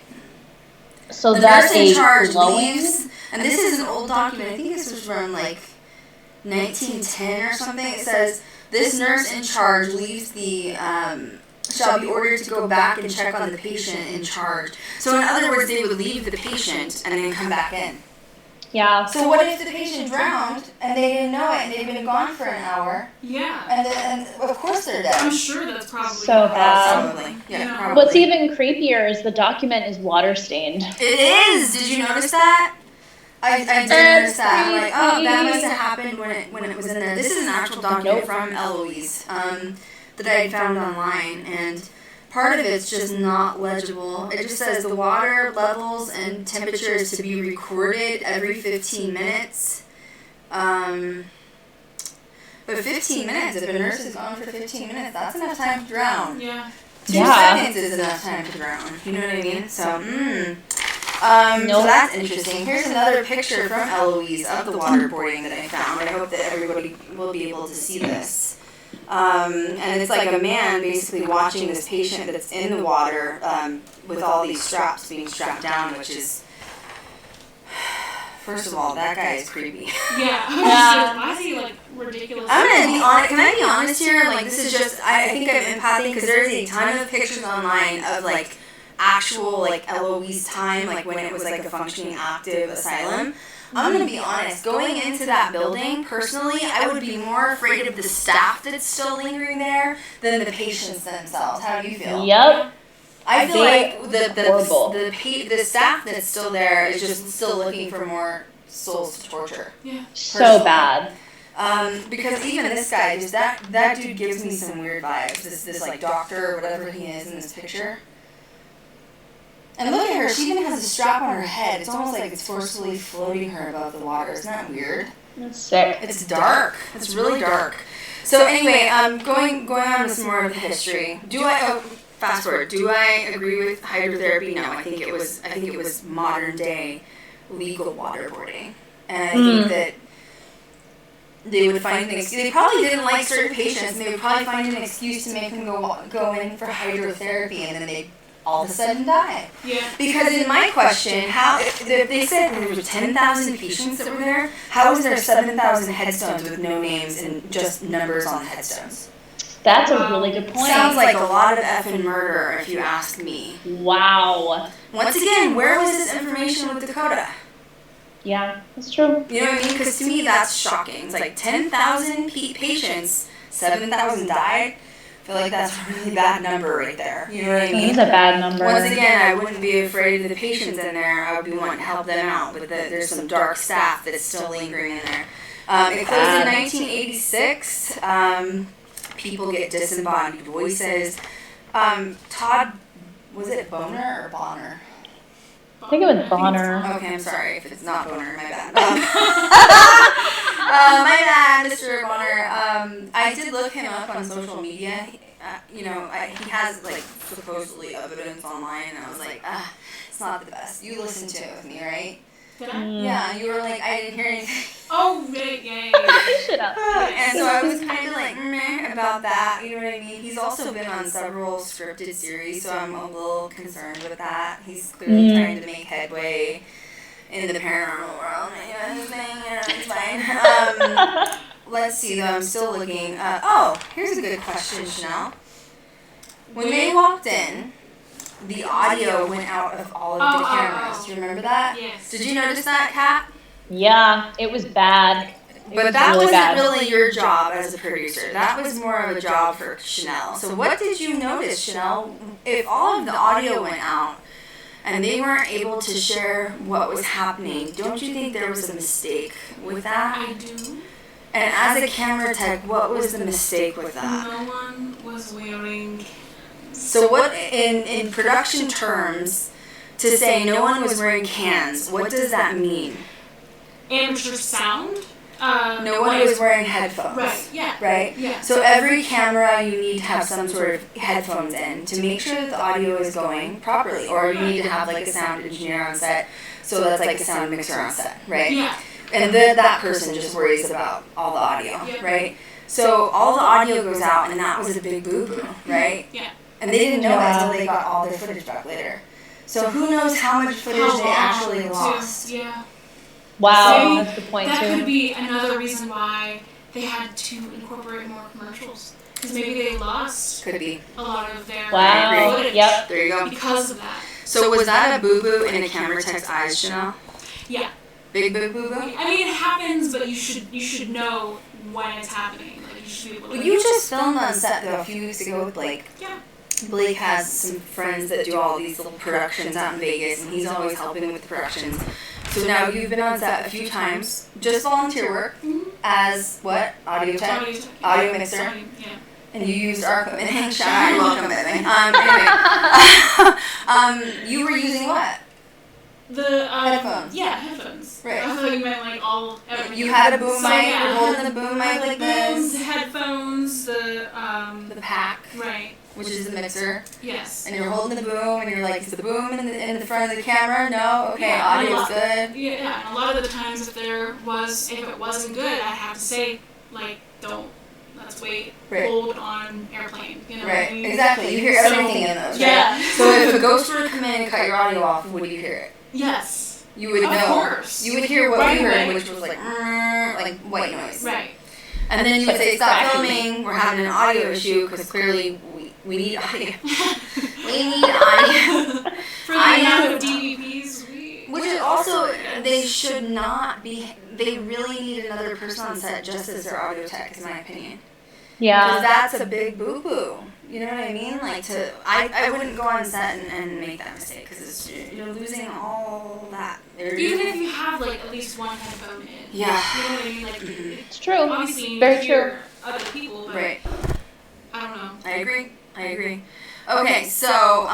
So the that's nurse in charge leaves, and this is an old document. I think this was from 1910 or something. It says this nurse in charge leaves the shall be ordered to go back and check on the patient in charge. So in other words, they would leave the patient and then come back in. Yeah. So what if the patient drowned and they didn't know it and they'd been gone for an hour? Yeah. And of course they're dead. I'm sure that's probably so bad. Probably. Yeah, probably. What's even creepier is the document is water stained. It is. Did you notice that? I did notice that. I'm like, oh, that must have happened when it was in there. This is an actual document from Eloise that I found online, and part of it's just not legible. It just says the water levels and temperature is to be recorded every 15 minutes. But 15 minutes, if a nurse is gone for 15 minutes, that's enough time to drown. Yeah. 2 seconds is enough time to drown. You know what I mean? So, so that's interesting. Here's another picture from Eloise of the waterboarding that I found. I hope that everybody will be able to see this. And it's like a man basically watching this patient that's in the water with all these straps being strapped down, which is first of all, that guy is creepy. Yeah. Why is he like ridiculous? I'm gonna be honest. Can I be honest here? Like, this is just. I think I'm empathing because there's a ton of pictures online of like actual like Eloise time, like when it was like a functioning active asylum. I'm gonna be honest. Going into that building, personally, I would be more afraid of the staff that's still lingering there than the patients themselves. How do you feel? Yep. I feel like the staff that's still there is just still looking for more souls to torture. Yeah. So bad. Because even this guy, just that dude gives me some weird vibes. This like doctor or whatever he is in this picture. And look at her, she even has a strap on her head. It's almost like it's forcefully floating her above the water. Isn't that weird? That's sick. It's dark. It's really dark. So anyway, going on with some more of the history. Fast forward. Do I agree with hydrotherapy? No, I think it was modern day legal waterboarding, and I think that they would find they probably didn't like certain patients, and they would probably find an excuse to make them go in for hydrotherapy, and then they all of a sudden die. Yeah. Because in my question, how if they said there were 10,000 patients that were there, how is there 7,000 headstones with no names and just numbers on the headstones? That's a really good point. Sounds like a lot of effing murder, if you ask me. Wow. Once again, where was this information with Dakota? Yeah, that's true. You know what I mean? Because to me, that's shocking. It's like 10,000 patients, 7,000 died. I feel like that's a really bad number right there. You know what I mean? It's a bad number. Once again, I wouldn't be afraid of the patients in there. I would be wanting to help them out. But there's some dark staff that's still lingering in there. It closed in 1986. People get disembodied voices. Todd, was it Boner or Bonner? I think it was Bonner. Okay, I'm sorry if it's not Boner, my bad. My bad, Mr. Bonner. I did look him up on social media. He has like supposedly evidence online, and I was like, it's not the best. You listened to it with me, right? Did I? Yeah, you were like, I didn't hear anything. Oh, right, yeah. Shut up. And so I was kind of like, meh about that, you know what I mean? He's also been on several scripted series, so I'm a little concerned with that. He's clearly trying to make headway in the paranormal world. It's fine. Let's see, though, I'm still looking. Here's a good question, Chanel. When they walked in, the audio went out of all of the cameras. Do you remember that? Yes. Did you notice that, Kat? Yeah, it was bad. But that wasn't really your job as a producer. That was more of a job for Chanel. So what did you notice, Chanel? If all of the audio went out and they weren't able to share what was happening, don't you think there was a mistake with that? I do. And as a camera tech, what was the mistake with that? No one was wearing... So what, in production terms, to say no one was wearing cans, what does that mean? Amateur sound? No one was wearing headphones. Right, yeah. Right? Yeah. So every camera you need to have some sort of headphones in to make sure that the audio is going properly. Or you need to have like a sound engineer on set, so that's like a sound mixer on set, right? Yeah. And that person just worries about all the audio, right? So all the audio goes out, and that was a big boo-boo, right? Yeah. And they didn't know that until they got all their footage back later. So who knows how much footage they actually lost. Yeah. Wow, that's the point that too. That could be another reason why they had to incorporate more commercials. Because maybe they lost Could be. a lot of their Wow. footage. Yep. There you go. Because of that. So was that a boo-boo in a camera tech's eyes, Chanel? Yeah. Big boo-boo? I mean, it happens, but you should know when it's happening. Like, you should be able to... Well, you just filmed on set, though, a few weeks ago with Blake. Yeah. Blake has some friends that do all these little productions out in Vegas, and he's always helping with the productions. So now you've been on set a few times, just volunteer work, as what? Audio tech? Audio mixer? Yeah. And you used our equipment. Shout out, you're welcome, baby. Anyway, you were using what? The headphones. Yeah, headphones. Right. I thought you meant like all. You had a boom So, mic. yeah. You're holding the boom mic like booms, this. the headphones, the pack, right. which is the mixer. Yes. And you're holding the boom, and you're like, is the boom in the front of the camera? No. Okay, Yeah, audio's good. Yeah, and a lot of the times if it wasn't good, I have to say like, don't. Let's wait. Right. Hold on airplane. You know Right. what I mean? Exactly. You hear everything in those. Yeah. Right? So if a ghost were to come in and cut your audio off, would you hear it? Yes. you would Of know. course. You would hear what Right we heard, away. which was like white noise. Right. And then you would say, stop Exactly. filming, we're having an audio issue, because clearly we need audio. We need audio. For the amount of DVPs, Which is also, they should not be, they really need another person on set just as their audio tech, is my opinion. Because Yeah. that's a big boo-boo. You know what I mean? Like, I wouldn't go on set and make that mistake, because you're losing all that. even if you have like at least one headphone in. Yeah. You know what I mean? Like, It's true. obviously you Very need to hear other people, but Right. I don't know. I agree. Okay, so,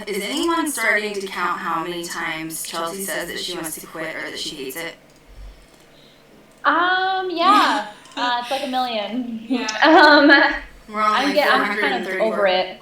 is anyone starting to count how many times Chelsea says that she wants to quit or that she hates it? Yeah. It's like 1 million. Yeah. We're on I'm kind of 434. over it.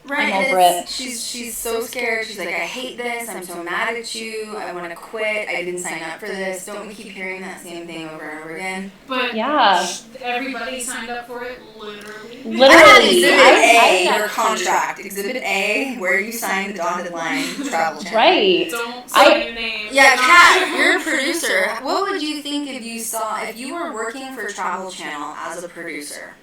Right, I'm and over it's- it. She's so scared. She's like, I hate this. I'm so mad at you. I want to quit. I didn't sign up for this. Don't we keep hearing that same thing over and over again? But Yeah. everybody signed up for it, literally. I have Literally. Exhibit I- A, your contract. Exhibit A, where you sign the dotted line travel channel. Right. Don't say your name. Yeah, Kat, you're a producer. What would you think if you were working for Travel Channel as a producer,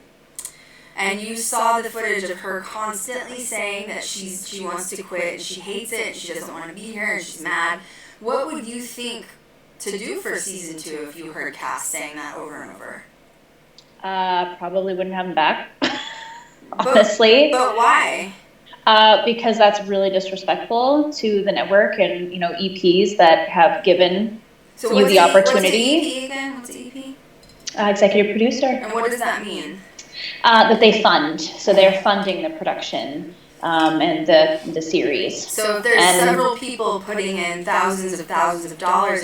and you saw the footage of her constantly saying that she wants to quit, and she hates it, and she doesn't want to be here, and she's mad? What would you think to do for season 2 if you heard Cass saying that over and over? Probably wouldn't have him back. Honestly. But why? Because that's really disrespectful to the network and, EPs that have given So you what's the opportunity. What's the EP again? What's the EP? Executive producer. And what does that mean? That they fund. So they're funding the production and the series. So if there's And- several people putting in thousands of dollars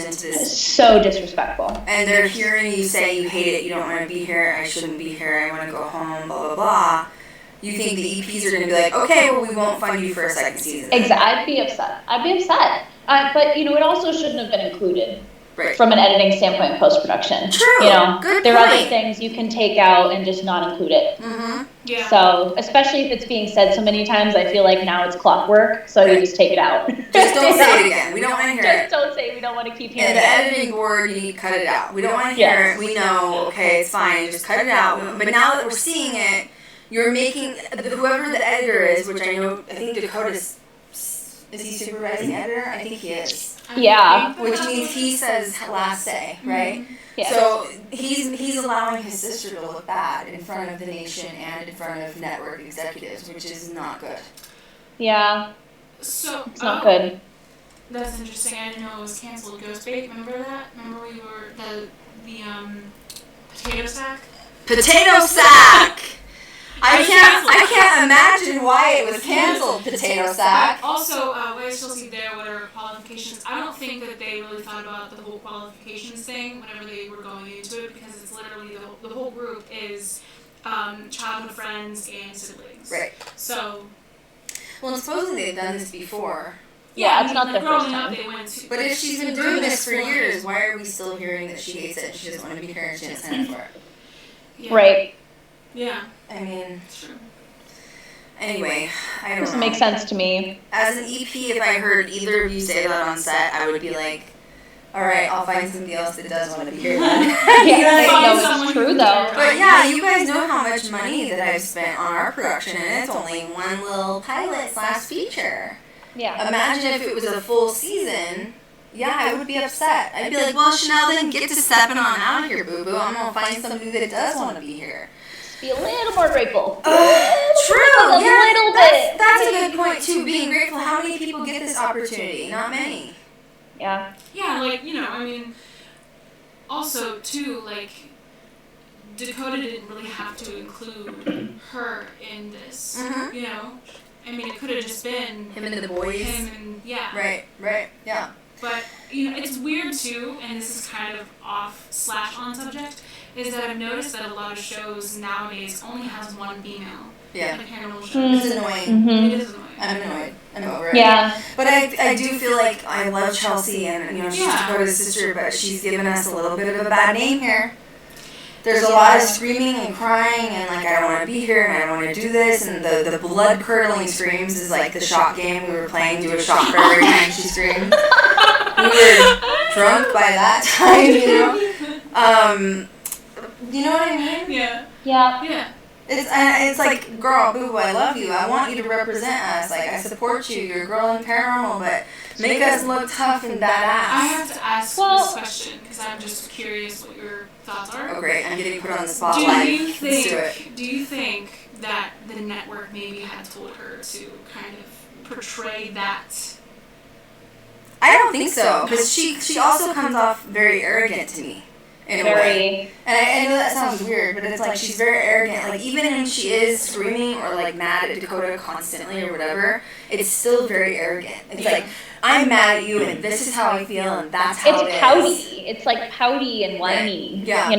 into this, So disrespectful. and they're hearing you say you hate it, you don't want to be here, I shouldn't be here, I want to go home, blah, blah, blah, you think the EPs are going to be like, okay, well, we won't fund you for a second season. I'd be upset. But, it also shouldn't have been included Right. from an editing standpoint in post-production. True. Good there are other point. things you can take out and just not include it. Mm-hmm. Yeah. So, especially if it's being said so many times, I feel like now it's clockwork, so Right. you just take it out. Just don't say it again. We don't want to hear Just it. don't say we don't want to keep hearing And the it. editing board, you need to cut it out. We don't want to hear Yes. it. We know, okay, it's fine, just cut it out. But now that we're seeing it, you're making, whoever the editor is, which I think Dakota's, is he supervising editor? I think he is. Yeah. Which means he says last say, right? Yeah. So he's allowing his sister to look bad in front of the nation and in front of network executives, which is not good. Yeah, So it's not good. That's interesting. I didn't know it was canceled. Ghost Bait, remember that? Remember we were the potato sack? Potato sack. I can't imagine why it was canceled. Potato sack. Also, why is Chelsea there? What are qualifications? I don't think that they really thought about the whole qualifications thing whenever they were going into it, because it's literally the whole group is childhood friends and siblings. Right. So. Well, supposedly they've done this before. Yeah, it's not their growing first up, time. they went to. But if she's been doing this for years, why are we still hearing that she hates it and she doesn't want to be here and she didn't sign up for it? Yeah. Right. Yeah. I mean, It's true. anyway, I don't know. Doesn't make sense to me. As an EP, if I heard either of you say that on set, I would be like, all right, I'll find somebody else that does want to be here then. You know what I no, mean? Someone it's true who- though. But yeah, you guys know how much money that I've spent on our production, and it's only one little pilot / feature. Yeah. Imagine if it was a full season. Yeah, I would be upset. I'd be like, well, Chanel, then get to stepping on out of here, boo-boo. I'm going to find somebody that does want to be here. Be a little more grateful. True. A Yeah, little bit. that's a good point, too. Being grateful. How many people get this opportunity? Not many. Yeah. Yeah, like, I mean, also, too, like, Dakota didn't really have to include her in this, Mhm. I mean, it could have just been Him and the boys. him and, yeah. Right, yeah. But, it's weird, too, and this is kind of off/on subject, is that I've noticed that a lot of shows nowadays only has one female. Yeah. Like paranormal It's shows. annoying. It Hmm. is annoying. I'm annoyed. I'm over it. Yeah. But I do feel like I love Chelsea and, she's Yeah. Dakota's sister, but she's given us a little bit of a bad name here. there's a lot of screaming and crying and like I don't want to be here and I don't want to do this, and the blood curdling screams is like the shock game we were playing. Do a shot for every time she screamed. We were drunk by that time, you know what I mean? Yeah. Yeah. Yeah. It's like, girl, boo, I love you. I want you to represent us. Like, I support you. You're a girl in paranormal, but make us look tough and badass. I have to ask this question because I'm just curious what your thoughts are. Oh, great. I'm getting put on the spotlight. Do you think that the network maybe had told her to kind of portray that? I don't think so, because she also comes off very arrogant to me. In a way. And I know that sounds weird, but it's like she's very arrogant. Like, even when she is screaming or like mad at Dakota constantly or whatever, it's still very arrogant. It's like, I'm mad at you and this is how I feel and that's how it is. It's pouty. It's like pouty and whiny, yeah.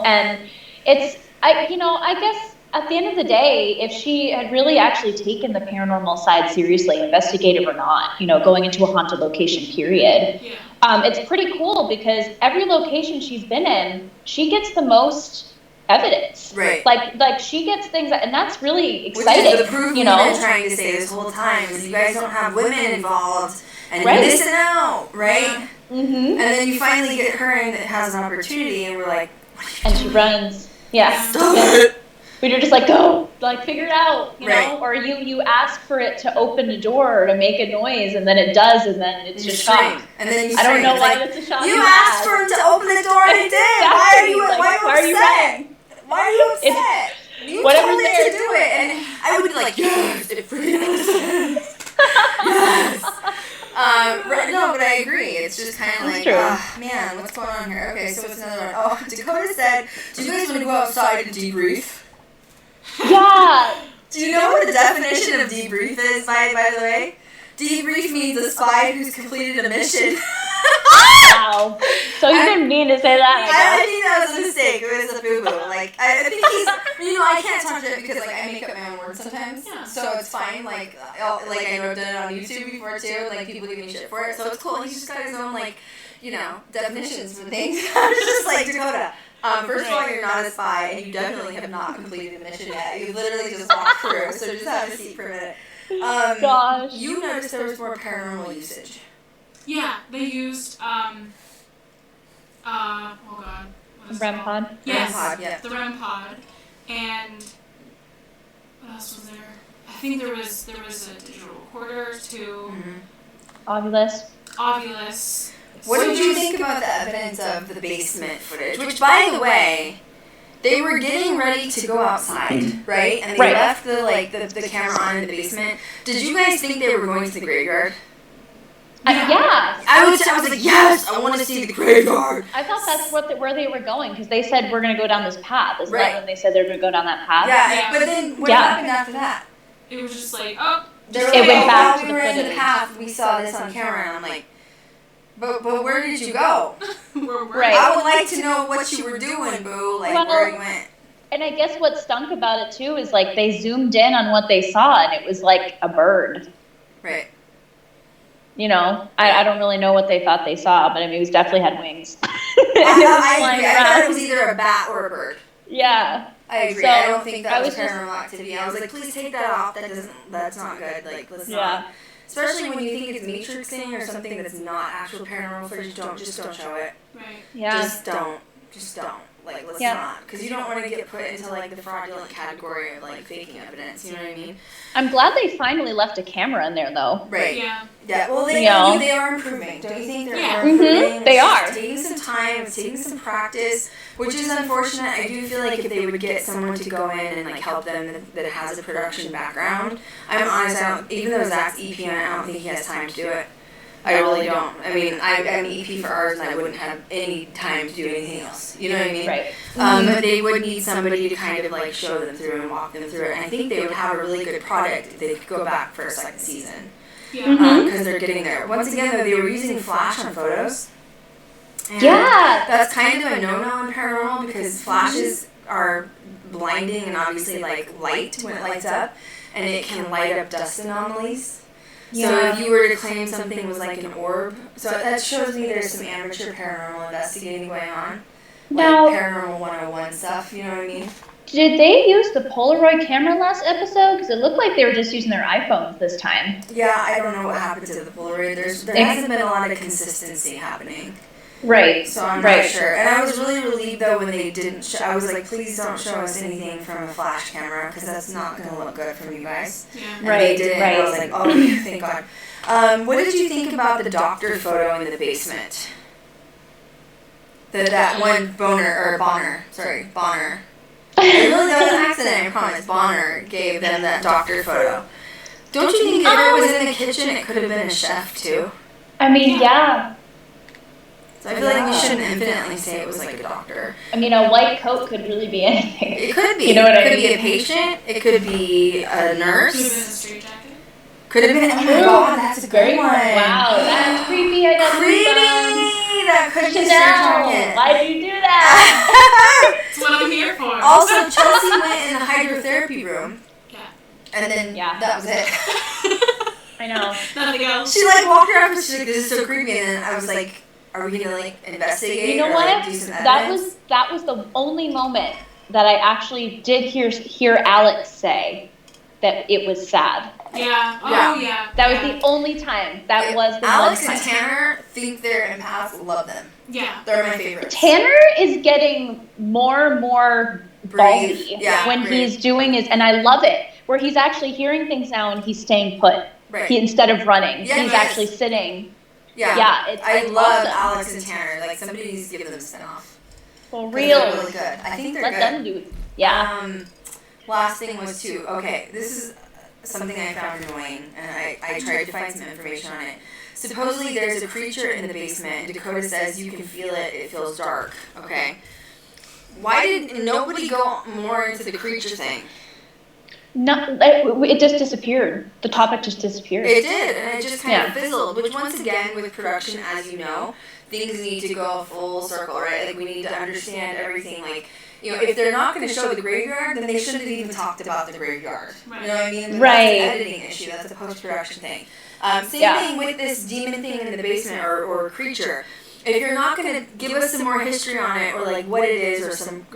And I guess at the end of the day, if she had really actually taken the paranormal side seriously, investigative or not, going into a haunted location, period, it's pretty cool because every location she's been in, she gets the most evidence. Right. Like she gets things, and that's really exciting. Which is the proof we've been trying to say this whole time is you guys don't have women involved and you're missing out, right? Mm-hmm. And then you finally get her in that has an opportunity and we're like, what are you and doing? she runs. Yeah. Stop it. But you're just like, go, like figure it out, right. Or you ask for it to open a door or to make a noise, and then it does, and then it's just shock. And then you I don't know why like, that's a shock. You asked for him to open the door and he did. Exactly. Why are you upset? Why are you upset? You told me to do it, and I would be like, yes, it freaking makes sense. Yes. No, but I agree. It's just kind of like, man, what's going on here? Okay, so it's another one. Oh, Dakota said, do you guys want to go outside and debrief? Yeah. Do you know what the definition of debrief is, by the way? Debrief means a spy who's completed a mission. Wow. So you didn't mean to say that. I think that was a mistake. It was a boo-boo. Like, I think he's, I can't talk to it because, like, I make up my own words sometimes. Yeah. So it's fine. Like I know I've done it on YouTube before, too. Like, people give me shit for it. So it's cool. He's just got his own, like, definitions for things. I'm just like, Dakota. First of all, you're not a spy, and you definitely have not completed the mission yet. You literally just walked through, so just have a seat for a minute. Gosh. You noticed there was more paranormal usage. Yeah, they used, oh god. REM pod? Yes, REM pod, yeah. the REM pod. And what else was there? I think there was a digital recorder too. Ovilus. What did you think about the evidence of the basement footage? Which, by the way, they were getting ready to go outside, right? And they left the camera on in the basement. Did you guys think they were going to the graveyard? Yeah. I was like, yes, I want to see the graveyard. I thought that's where they were going, because they said we're going to go down this path. Isn't that when they said they were going to go down that path? Yeah. But then what happened after that? It was just like, oh. It went back to the footage. In the path, we saw this on camera, and I'm like, but where did you go? Right. I would like to know what you were doing, boo, where you went. And I guess what stunk about it, too, is, like, they zoomed in on what they saw, and it was, like, a bird. Right. I don't really know what they thought they saw, but, I mean, it was definitely had wings. I agree. I thought it was either a bat or a bird. Yeah. I agree. So, I don't think that was paranormal activity. I was like, please take that off. That's not good. Like, let's not. Especially when you think it's matrixing or something that's not actual paranormal footage, just don't show it. Right. Yeah. Just don't. Like, let's not. Because you don't want to get put into, like, the fraudulent category of, like, faking evidence. You know what I mean? I'm glad they finally left a camera in there, though. Right. Yeah. Yeah, well, they are improving. Don't you think they're improving? They are. It's taking some time. It's taking some practice, which is unfortunate. I do feel like if they would get someone to go in and, like, help them that has a production background, I'm honest, even though Zach's EP on it, I don't think he has time to do it. I really don't. I mean, I'm EP for ours, and I wouldn't have any time to do anything else. You know what I mean? Right. They would need somebody to kind of, like, show them through and walk them through it. And I think they would have a really good product if they could go back for a second season. Yeah. Because they're getting there. Once again, though, they were using flash on photos. And that's kind of a no-no in paranormal because flashes are blinding and obviously, like, light when it lights up. And it can light up dust anomalies. Yeah. So if you were to claim something was like an orb, so that shows me there's some amateur paranormal investigating going on. Now, paranormal 101 stuff, you know what I mean? did they use the Polaroid camera last episode? Because it looked like they were just using their iPhones this time. Yeah, I don't know what happened to the Polaroid. There hasn't been a lot of consistency happening. Right. So I'm not sure. And I was really relieved, though, when they didn't I was like, please don't show us anything from a flash camera, because that's not going to look good from you guys. Yeah. And they didn't. I was like, oh, thank God. What did you think about the doctor photo in the basement? That one Bonner. It really was an accident, I promise. Bonner gave them that doctor photo. Don't you think if it was in the kitchen, it could have been a chef, too? I mean, yeah. So I feel like we shouldn't infinitely say it was like a doctor. I mean, a white coat could really be anything. It could be. You know what I mean? It could be a patient. It could be a nurse. Could have been a straight jacket. Could have been. Oh my God, that's a great one. Wow, that's creepy. I got Creepy. That could be a Chanel. jacket. Why did you do that? That's what I'm here for. Also, Chelsea went in the hydrotherapy room. Yeah. And then that was it. I know. Nothing else. She like walked around and she's like, "This is so creepy." And then I was like, "Are we gonna like investigate?" You know or, what? Like, do some evidence? That was the only moment that I actually did hear Alex say that it was sad. Yeah. Oh, yeah. That was the only time. That was the Alex one and time. Tanner think they're empaths. Love them. Yeah. They're my favorites. Tanner is getting more and more ballsy when he's doing his, and I love it, where he's actually hearing things now and he's staying put. Right. Instead of running, Yeah, he's actually sitting. Yeah. I love awesome. Alex and Tanner. Like, somebody needs to give them a spin-off. For 'Cause real. they're really good. I think they're Let good. them do it. Yeah. Last thing was too, okay, this is something I found annoying, and I tried to find some information on it. Supposedly there's a creature in the basement, and Dakota says you can feel it, it feels dark, okay? Why did nobody go more into the creature thing? No, it just disappeared. The topic just disappeared. It did, and it just kind of fizzled, which once again, with production, as you know, things need to go full circle, right? Like, we need to understand everything, like, you know, if they're not going to show the graveyard, then they shouldn't have even talked about the graveyard. Right. You know what I mean? Right. That's an editing issue. That's a post-production thing. Same thing with this demon thing in the basement or creature. If you're not going to give us some more history on it or, like, what it is or some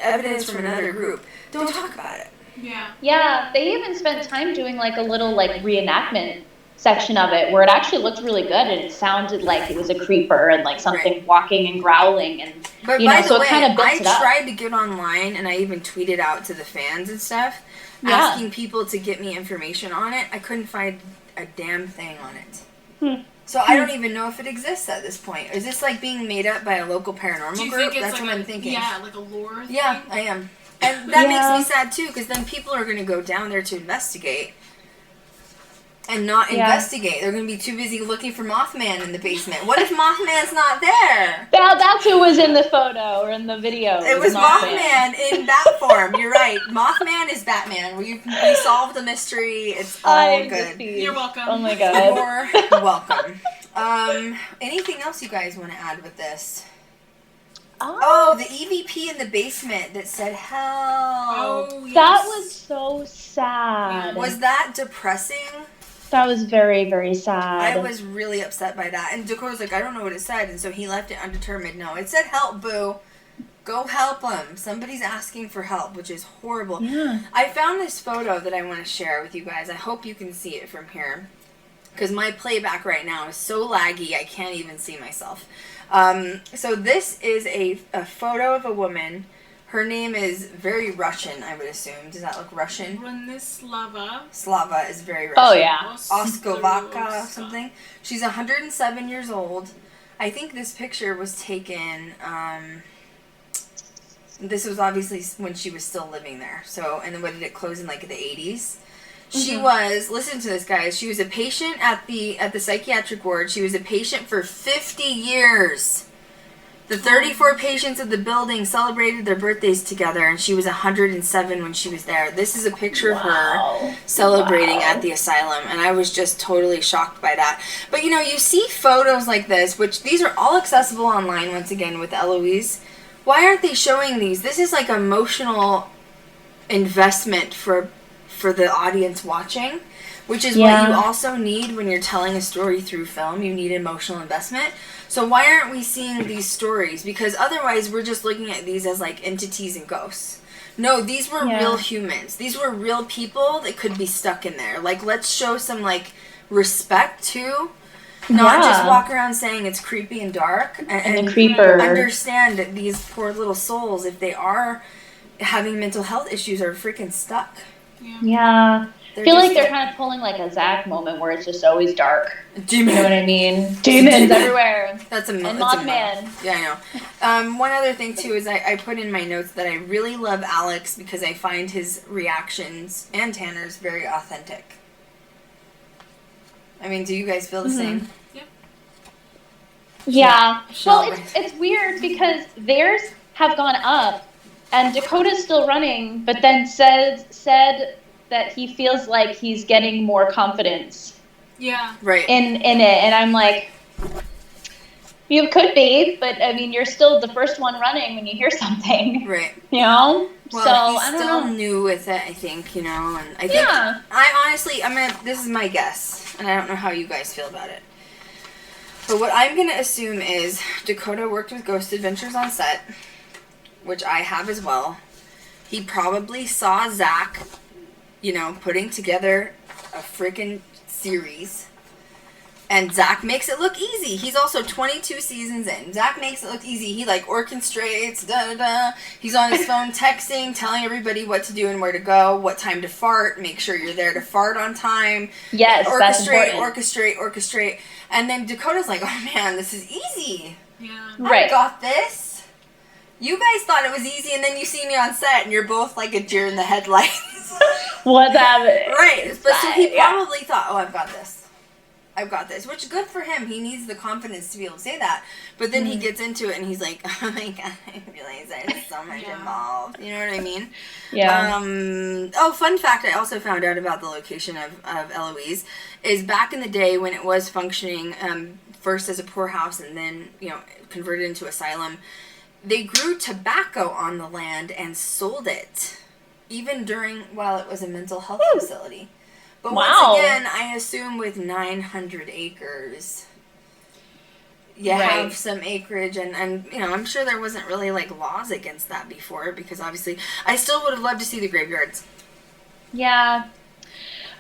evidence from another group, don't talk about it. Yeah. Yeah, they even spent time doing like a little like reenactment section of it where it actually looked really good and it sounded like it was a creeper and like something walking and growling and But you know, by the so way, it kind of built it up. I tried to get online and I even tweeted out to the fans and stuff asking people to get me information on it. I couldn't find a damn thing on it. So I don't even know if it exists at this point. Is this like being made up by a local paranormal Do you group? think it's That's like what I'm thinking. Yeah, like a lore thing? Yeah, I am. And that makes me sad too, because then people are going to go down there to investigate and not investigate. They're going to be too busy looking for Mothman in the basement. What if Mothman's not there? That's who was in the photo or in the video. It was Mothman in bat form. You're right. Mothman is Batman. We solved the mystery. It's all good. You're welcome. Oh my god. You're welcome. Anything else you guys want to add with this? Oh, the EVP in the basement that said help. Oh, yes. That was so sad. Was that depressing? That was very, very sad. I was really upset by that. And Dakota's like, I don't know what it said. And so he left it undetermined. No, it said help, boo. Go help them. Somebody's asking for help, which is horrible. Yeah. I found this photo that I want to share with you guys. I hope you can see it from here. Because my playback right now is so laggy, I can't even see myself. So this is a photo of a woman. Her name is very Russian, I would assume. Does that look Russian? Branislava. Slava is very Russian. Oh, yeah. Oskovaka something. She's 107 years old. I think this picture was taken, this was obviously when she was still living there. So, and then what did it close in, like, the 80s? She was, listen to this, guys, she was a patient at the psychiatric ward. She was a patient for 50 years. The 34 patients of the building celebrated their birthdays together, and she was 107 when she was there. This is a picture of her celebrating at the asylum, and I was just totally shocked by that. But, you know, you see photos like this, which these are all accessible online, once again, with Eloise. Why aren't they showing these? This is like emotional investment for for the audience watching, which is what you also need when you're telling a story through film. You need emotional investment. So why aren't we seeing these stories? Because otherwise we're just looking at these as like entities and ghosts. No, these were real humans. These were real people that could be stuck in there. Like, let's show some like respect too. Not just walk around saying it's creepy and dark. And the creeper. Understand that these poor little souls, if they are having mental health issues, are freaking stuck. Yeah. I feel like they're kind of pulling like a Zach moment where it's just always dark. Demon. You know what I mean? Demons everywhere. That's and Mothman. Yeah, I know. One other thing too is I put in my notes that I really love Alex because I find his reactions and Tanner's very authentic. I mean, do you guys feel the same? Yeah. Well, it's weird because theirs have gone up and Dakota's still running, but then said that he feels like he's getting more confidence. Yeah. Right. In it. And I'm like, you could be, but I mean, you're still the first one running when you hear something. Right. You know? Well, so, he's I don't still know. new with it, I think, you know, and I think, I honestly, this is my guess, and I don't know how you guys feel about it. But what I'm going to assume is Dakota worked with Ghost Adventures on set, which I have as well. He probably saw Zach, you know, putting together a freaking series. And Zach makes it look easy. He's also 22 seasons in. Zach makes it look easy. He, like, orchestrates, da-da-da. He's on his phone texting, telling everybody what to do and where to go, what time to fart, make sure you're there to fart on time. Yes, that's important. Orchestrate. And then Dakota's like, oh, man, this is easy. Yeah. I got this. You guys thought it was easy, and then you see me on set, and you're both like a deer in the headlights. What's happening? Right. But so he probably thought, oh, I've got this. Which, good for him. He needs the confidence to be able to say that. But then he gets into it, and he's like, oh, my God, I realize there's so much involved. You know what I mean? Yeah. Fun fact I also found out about the location of Eloise is back in the day when it was functioning first as a poorhouse and then, you know, converted into Asylum, they grew tobacco on the land and sold it, even while it was a mental health facility. But once again, I assume with 900 acres, you have some acreage, and you know, I'm sure there wasn't really like laws against that before, because obviously, I still would have loved to see the graveyards. Yeah,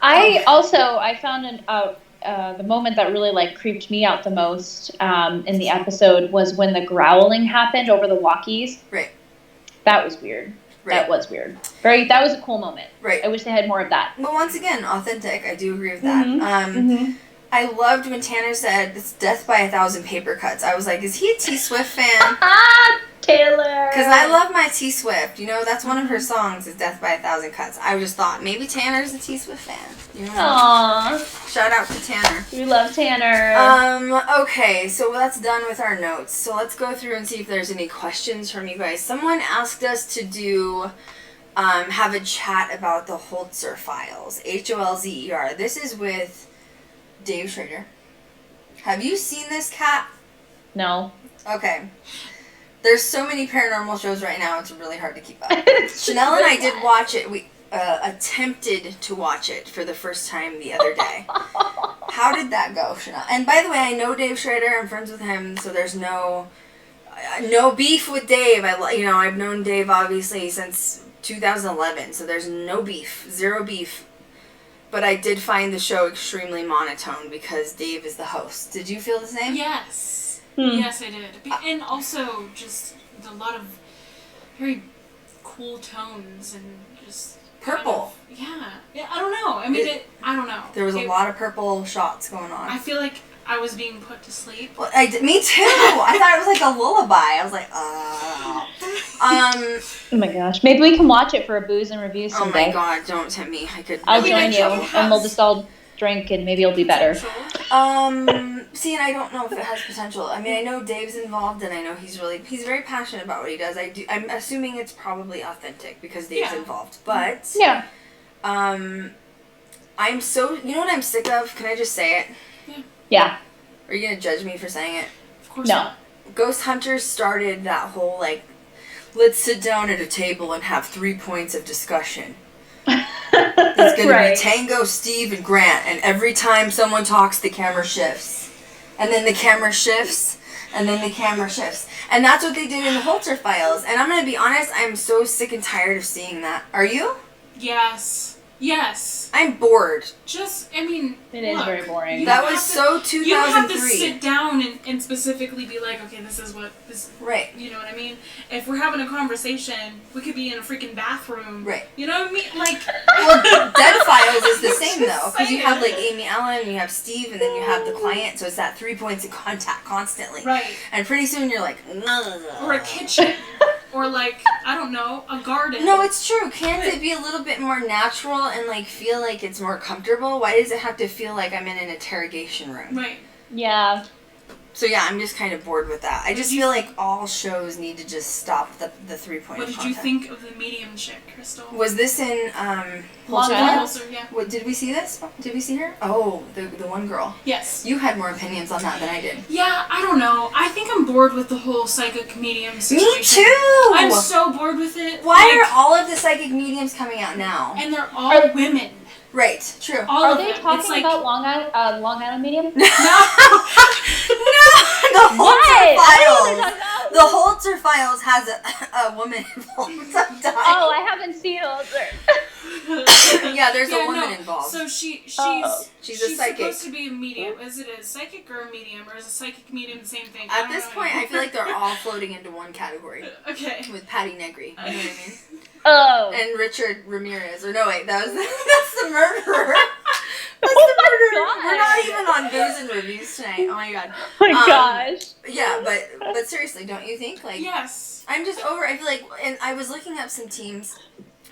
I found the moment that really like creeped me out the most in the episode was when the growling happened over the walkies. Right. That was weird. Right. That was weird. That was a cool moment. Right. I wish they had more of that. But once again, authentic. I do agree with that. I loved when Tanner said, it's death by 1,000 paper cuts. I was like, is he a T-Swift fan? Taylor! Because I love my T-Swift. You know, that's one of her songs, is Death by 1,000 Cuts. I just thought, maybe Tanner's a T-Swift fan. You know? Aww. Shout out to Tanner. We love Tanner. Okay, so that's done with our notes. So let's go through and see if there's any questions from you guys. Someone asked us to do, have a chat about the Holzer files. Holzer. This is with Dave Schrader. Have you seen this, Kat? No. Okay. There's so many paranormal shows right now, it's really hard to keep up. Chanel and I did watch it. We attempted to watch it for the first time the other day. How did that go, Chanel? And by the way, I know Dave Schrader. I'm friends with him, so there's no beef with Dave. I've known Dave obviously since 2011, so there's no beef, zero beef. But I did find the show extremely monotone because Dave is the host. Did you feel the same? Yes. Yes, I did. And also just a lot of very cool tones and just... Purple. Yeah, I don't know. I mean, I don't know. There was a lot of purple shots going on. I feel like I was being put to sleep. Well, me too. I thought it was like a lullaby. I was like, oh my gosh. Maybe we can watch it for a booze and review someday. Oh my god, don't tempt me. I'll join you, and we'll just all drink, and maybe it'll be better. See, and I don't know if it has potential. I mean, I know Dave's involved, and I know he's very passionate about what he does. I'm assuming it's probably authentic because Dave's involved. But I'm so, you know what I'm sick of? Can I just say it? Yeah. Are you gonna judge me for saying it? Of course not. Ghost Hunters started that whole like, let's sit down at a table and have 3 points of discussion. It's gonna Right. be Tango, Steve, and Grant, and every time someone talks, the camera shifts. And then the camera shifts, and then the camera shifts. And that's what they did in the Holter Files. And I'm gonna be honest, I'm so sick and tired of seeing that. Are you? Yes. Yes. I'm bored. Just, I mean, It is very boring. That was so 2003. You don't have to sit down and specifically be like, okay, this is what this. Right. You know what I mean? If we're having a conversation, we could be in a freaking bathroom. Right. You know what I mean? Like. Well, Dead Files is the same though, because you saying. have like Amy Allen, you have Steve, and then you have the client. So it's that 3 points of contact constantly. Right. And pretty soon you're like, Or a kitchen. Or like, I don't know, a garden. No, it's true. Can't it be a little bit more natural and like feel like it's more comfortable? Why does it have to feel like I'm in an interrogation room? Right. Yeah. So yeah, I'm just kind of bored with that. I just feel like all shows need to just stop the 3 point. What did you think of the medium chick, Krystal? Was this in Long Holter? Island? Also, yeah. What did we see this? Did we see her? Oh, the one girl. Yes. You had more opinions on that than I did. Yeah, I don't know. I think I'm bored with the whole psychic medium situation. Me too. I'm so bored with it. Why Like, are all of the psychic mediums coming out now? And they're all women. Right. True. All Are of they them. talking It's like, about Long Island Medium? No. The Holter Files. The Holter Files has a woman involved. Oh, I haven't seen Holter. Yeah, there's a yeah, woman no. involved. So she's She's a psychic. supposed to be a medium. Is it a psychic or a medium, or is a psychic medium the same thing? At this point, I feel like they're all floating into one category Okay. with Patty Negri. You know what I mean? Oh. And Richard Ramirez. Or no, wait, that's the murderer. That's Oh the my murderer. God. We're not even on Booze and Reviews tonight. Oh my god. Oh my gosh. Yeah, but seriously, don't you think? Like, Yes. I'm just over. I feel like, and I was looking up some teams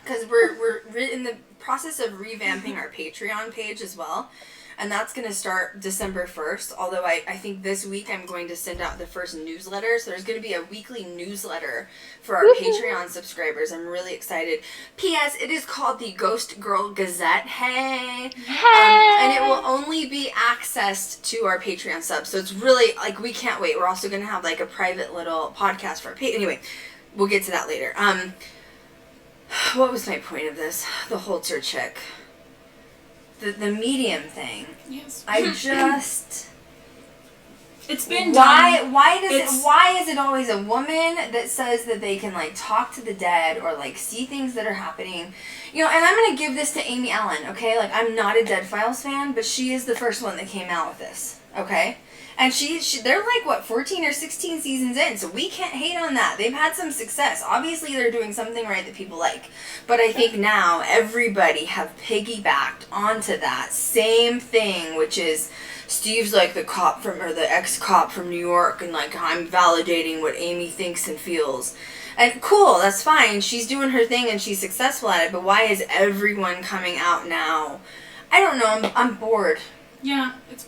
because we're in the process of revamping our Patreon page as well, and that's going to start December 1st. Although I think this week I'm going to send out the first newsletter, so there's going to be a weekly newsletter for our Patreon subscribers. I'm really excited. P.S. It is called the Ghost Girl Gazette. Hey. And it will only be accessed to our Patreon subs. So it's really, like, we can't wait. We're also going to have, like, a private little podcast for our Anyway, we'll get to that later. What was my point of this? The Holter chick. The medium thing. Yes. I just... It's been Why done. why is it always a woman that says that they can like talk to the dead or like see things that are happening? You know, and I'm gonna give this to Amy Allen, okay? Like, I'm not a Dead Files fan, but she is the first one that came out with this, okay? And they're like, what, 14 or 16 seasons in, so we can't hate on that. They've had some success. Obviously, they're doing something right that people like. But I think now everybody have piggybacked onto that same thing, which is Steve's like the cop or the ex-cop from New York, and like, I'm validating what Amy thinks and feels. And cool, that's fine. She's doing her thing and she's successful at it, but why is everyone coming out now? I don't know, I'm bored. Yeah, it's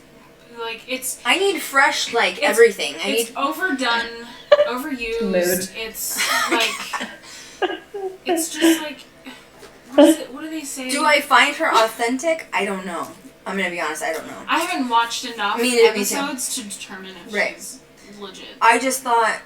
like I need fresh, like, everything. It's overdone, overused. Mood. It's like, it's just like, what do they say? Do I find her authentic? I don't know. I'm gonna be honest, I don't know. I haven't watched enough Me too. episodes to determine if Right. she's legit. I just thought,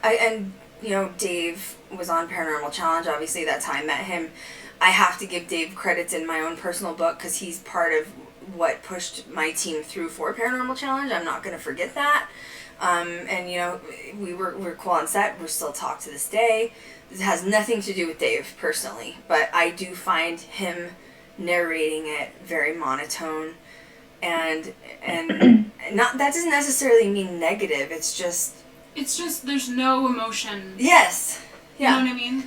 Dave was on Paranormal Challenge, obviously that's how I met him. I have to give Dave credits in my own personal book because he's part of what pushed my team through for Paranormal Challenge. I'm not going to forget that. We're cool on set. We're still talk to this day. This has nothing to do with Dave personally, but I do find him narrating it very monotone, and not that doesn't necessarily mean negative. It's just there's no emotion. yes, yeah. You know what I mean?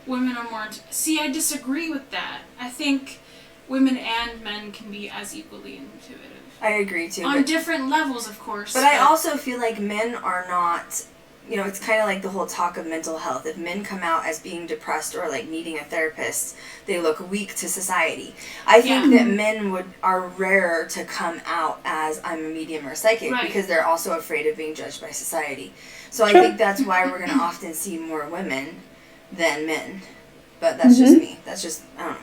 Women are more. See, I disagree with that. I think women and men can be as equally intuitive. I agree too. On different levels, of course. But I also feel like men are not, it's kind of like the whole talk of mental health. If men come out as being depressed or like needing a therapist, they look weak to society. I think that men are rarer to come out as I'm a medium or a psychic because they're also afraid of being judged by society. So I think that's why we're going to often see more women than men. But that's just me. That's just, I don't know.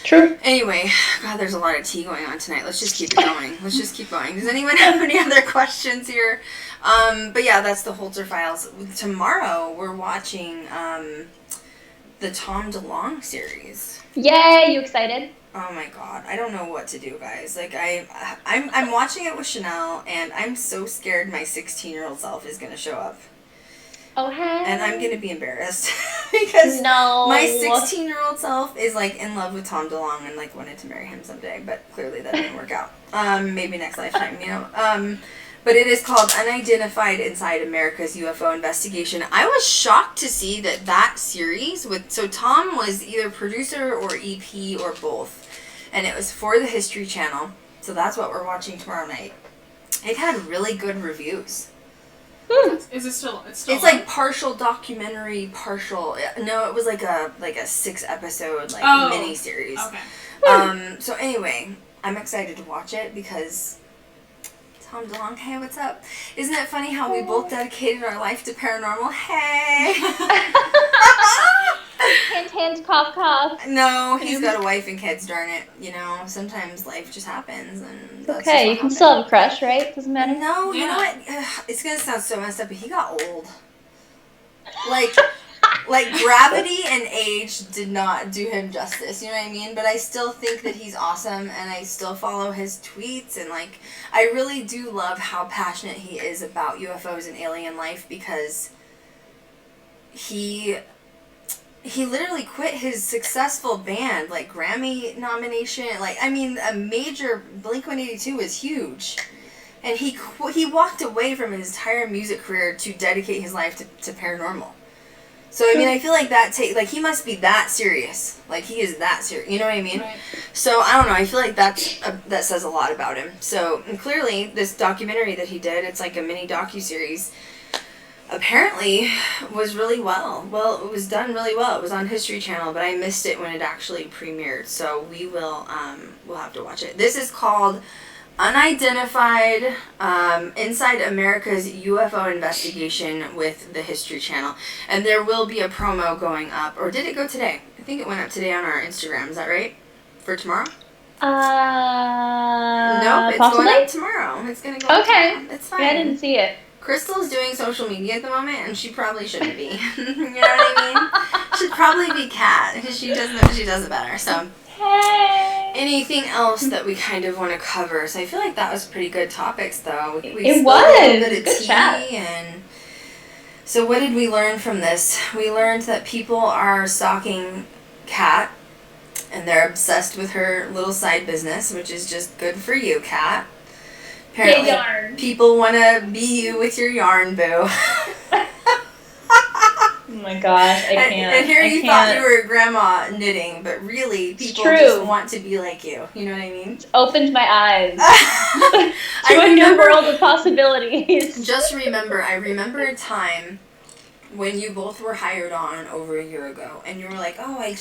True. Anyway, God, there's a lot of tea going on tonight. Let's just keep it going. Let's just keep going. Does anyone have any other questions here? But yeah, that's the Holter Files. Tomorrow, we're watching the Tom DeLonge series. Yay, you excited? Oh my god, I don't know what to do, guys. Like I'm watching it with Chanel, and I'm so scared my 16-year-old self is gonna show up, Oh, hey. and I'm gonna be embarrassed because No. my 16-year-old self is like in love with Tom DeLonge and like wanted to marry him someday, but clearly that didn't work out. Maybe next lifetime, you know. But it is called Unidentified Inside America's UFO Investigation. I was shocked to see that series so Tom was either producer or EP or both. And it was for the History Channel. So that's what we're watching tomorrow night. It had really good reviews. Is it still? It's still. It's like partial documentary, partial. No, it was like a 6-episode mini series. Okay. So anyway, I'm excited to watch it because Tom DeLonge, hey, what's up? Isn't it funny how we both dedicated our life to paranormal? Hey. Hint, hint, cough, cough. No, he's got a wife and kids, darn it. You know, sometimes life just happens, and that's Okay, you just can what still have a crush, right? Doesn't matter. No, you Yeah. know what? Ugh, it's gonna sound so messed up, but he got old. Like gravity and age did not do him justice. You know what I mean? But I still think that he's awesome, and I still follow his tweets, and like I really do love how passionate he is about UFOs and alien life because he literally quit his successful band, like Grammy nomination, like I mean a major Blink-182 is huge. And he walked away from his entire music career to dedicate his life to paranormal. So I mean I feel like he must be that serious. Like he is that serious. You know what I mean? Right. So I don't know, I feel like that says a lot about him. So and clearly this documentary that he did, it's like a mini docuseries, apparently was really well. Well, it was done really well. It was on History Channel, but I missed it when it actually premiered. So we'll have to watch it. This is called Unidentified Inside America's UFO Investigation with the History Channel. And there will be a promo going up. Or did it go today? I think it went up today on our Instagram. Is that right? For tomorrow? Nope, it's possibly? going up tomorrow. It's going to go up Okay. tomorrow. It's fine. Yeah, I didn't see it. Crystal's doing social media at the moment, and she probably shouldn't be. You know what I mean? Should probably be Kat, because she does it better. So, Hey. anything else that we kind of want to cover? So I feel like that was pretty good topics, though. We It spilled was. a little bit of Good tea, chat. and so what did we learn from this? We learned that people are stalking Kat, and they're obsessed with her little side business, which is just good for you, Kat. Apparently, yarn. people want to be you with your yarn, boo. Oh my gosh, I can't. And here you thought can't. you were grandma knitting, but really, people true. just want to be like you. You know what I mean? Opened my eyes I to a new remember- world of possibilities. Just remember, I remember a time when you both were hired on over a year ago, and you were like, oh, I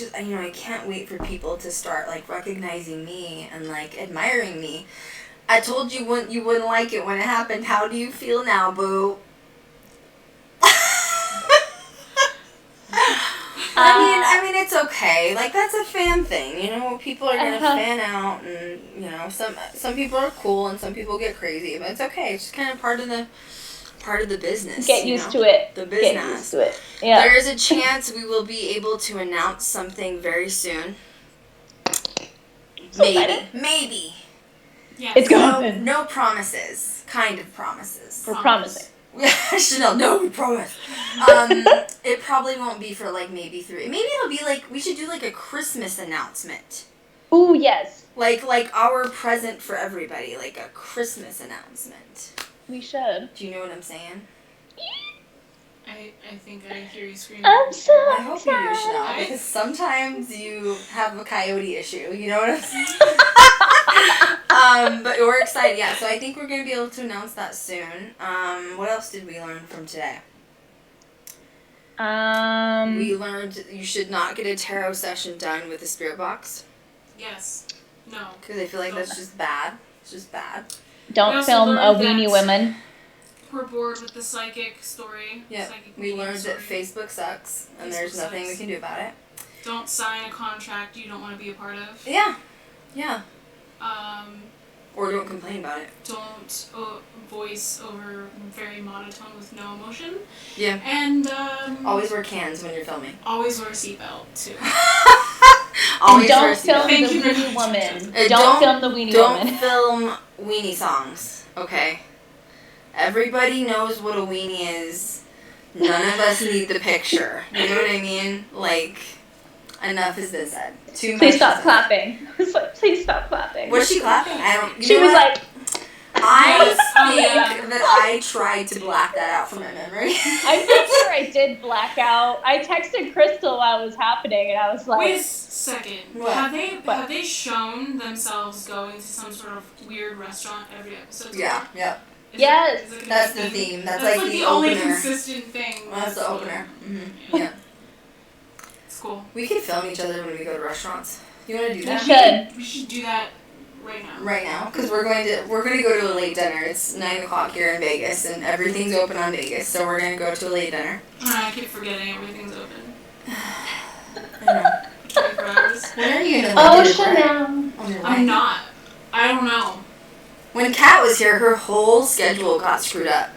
can't wait for people to start, like, recognizing me and, like, admiring me. I told you you wouldn't like it when it happened. How do you feel now, boo? I mean, it's okay. Like, that's a fan thing, you know? People are gonna fan out, and, you know, some people are cool, and some people get crazy, but it's okay. It's just kind of part of the business. Get used to it. The business. Get used to it. Yeah. There is a chance we will be able to announce something very soon. So excited. Maybe. Yes. It's going. No promises. Kind of promises. We're promising. Chanel, no, we promise. It probably won't be for like maybe 3. Maybe it'll be like we should do like a Christmas announcement. Ooh, yes. Like our present for everybody, like a Christmas announcement. We should. Do you know what I'm saying? I think I hear you screaming. I'm so I hope you do, Chanel, excited. because sometimes you have a coyote issue. You know what I'm saying? But we're excited, yeah. So I think we're going to be able to announce that soon. What else did we learn from today? We learned you should not get a tarot session done with a spirit box. Yes. No. Because I feel like that's just bad. It's just bad. We Don't also film a learned weenie that- women. We're bored with the psychic story. Yeah. Psychic We medium learned that story. Facebook sucks, and Facebook there's nothing we sucks. can do about it. Don't sign a contract you don't want to be a part of. Yeah. Yeah. Um, Or don't complain about it. don't voice over very monotone with no emotion. Yeah. And Always wear cans when you're filming. always wear a seatbelt too. Always don't first, you know. film the Thank you very Weenie much. Woman. Uh, Don't film the Weenie Don't Woman. film weenie songs, okay? Everybody knows what a weenie is. None of us need the picture. You know what I mean? Like, enough has been said. Too much. Please stop has been clapping. I was like, please stop clapping. said. Was she clapping? I don't. You She know was what? like, I Yes. Oh, think yeah. that I tried to black that out from my memory. I'm pretty sure I did black out. I texted Krystal while it was happening, and I was like, Wait a second. What? Have they shown themselves going to some sort of weird restaurant every episode? Yeah, yeah. Yes. Is it That's the consistent? theme. That's That's like like the only opener. consistent thing. That's the opener. Yeah. It's cool. We could film each other when we go to restaurants. You want to do we that? should. We should do that right now. Right now, because we're going to go to a late dinner. It's 9:00 here in Vegas, and everything's open on Vegas, so we're gonna go to a late dinner. I keep forgetting everything's open. I know. 24 hours. When are you gonna Oh, let it break Chanel. on your I'm life? not. I don't know. When Kat was here, her whole schedule got screwed up.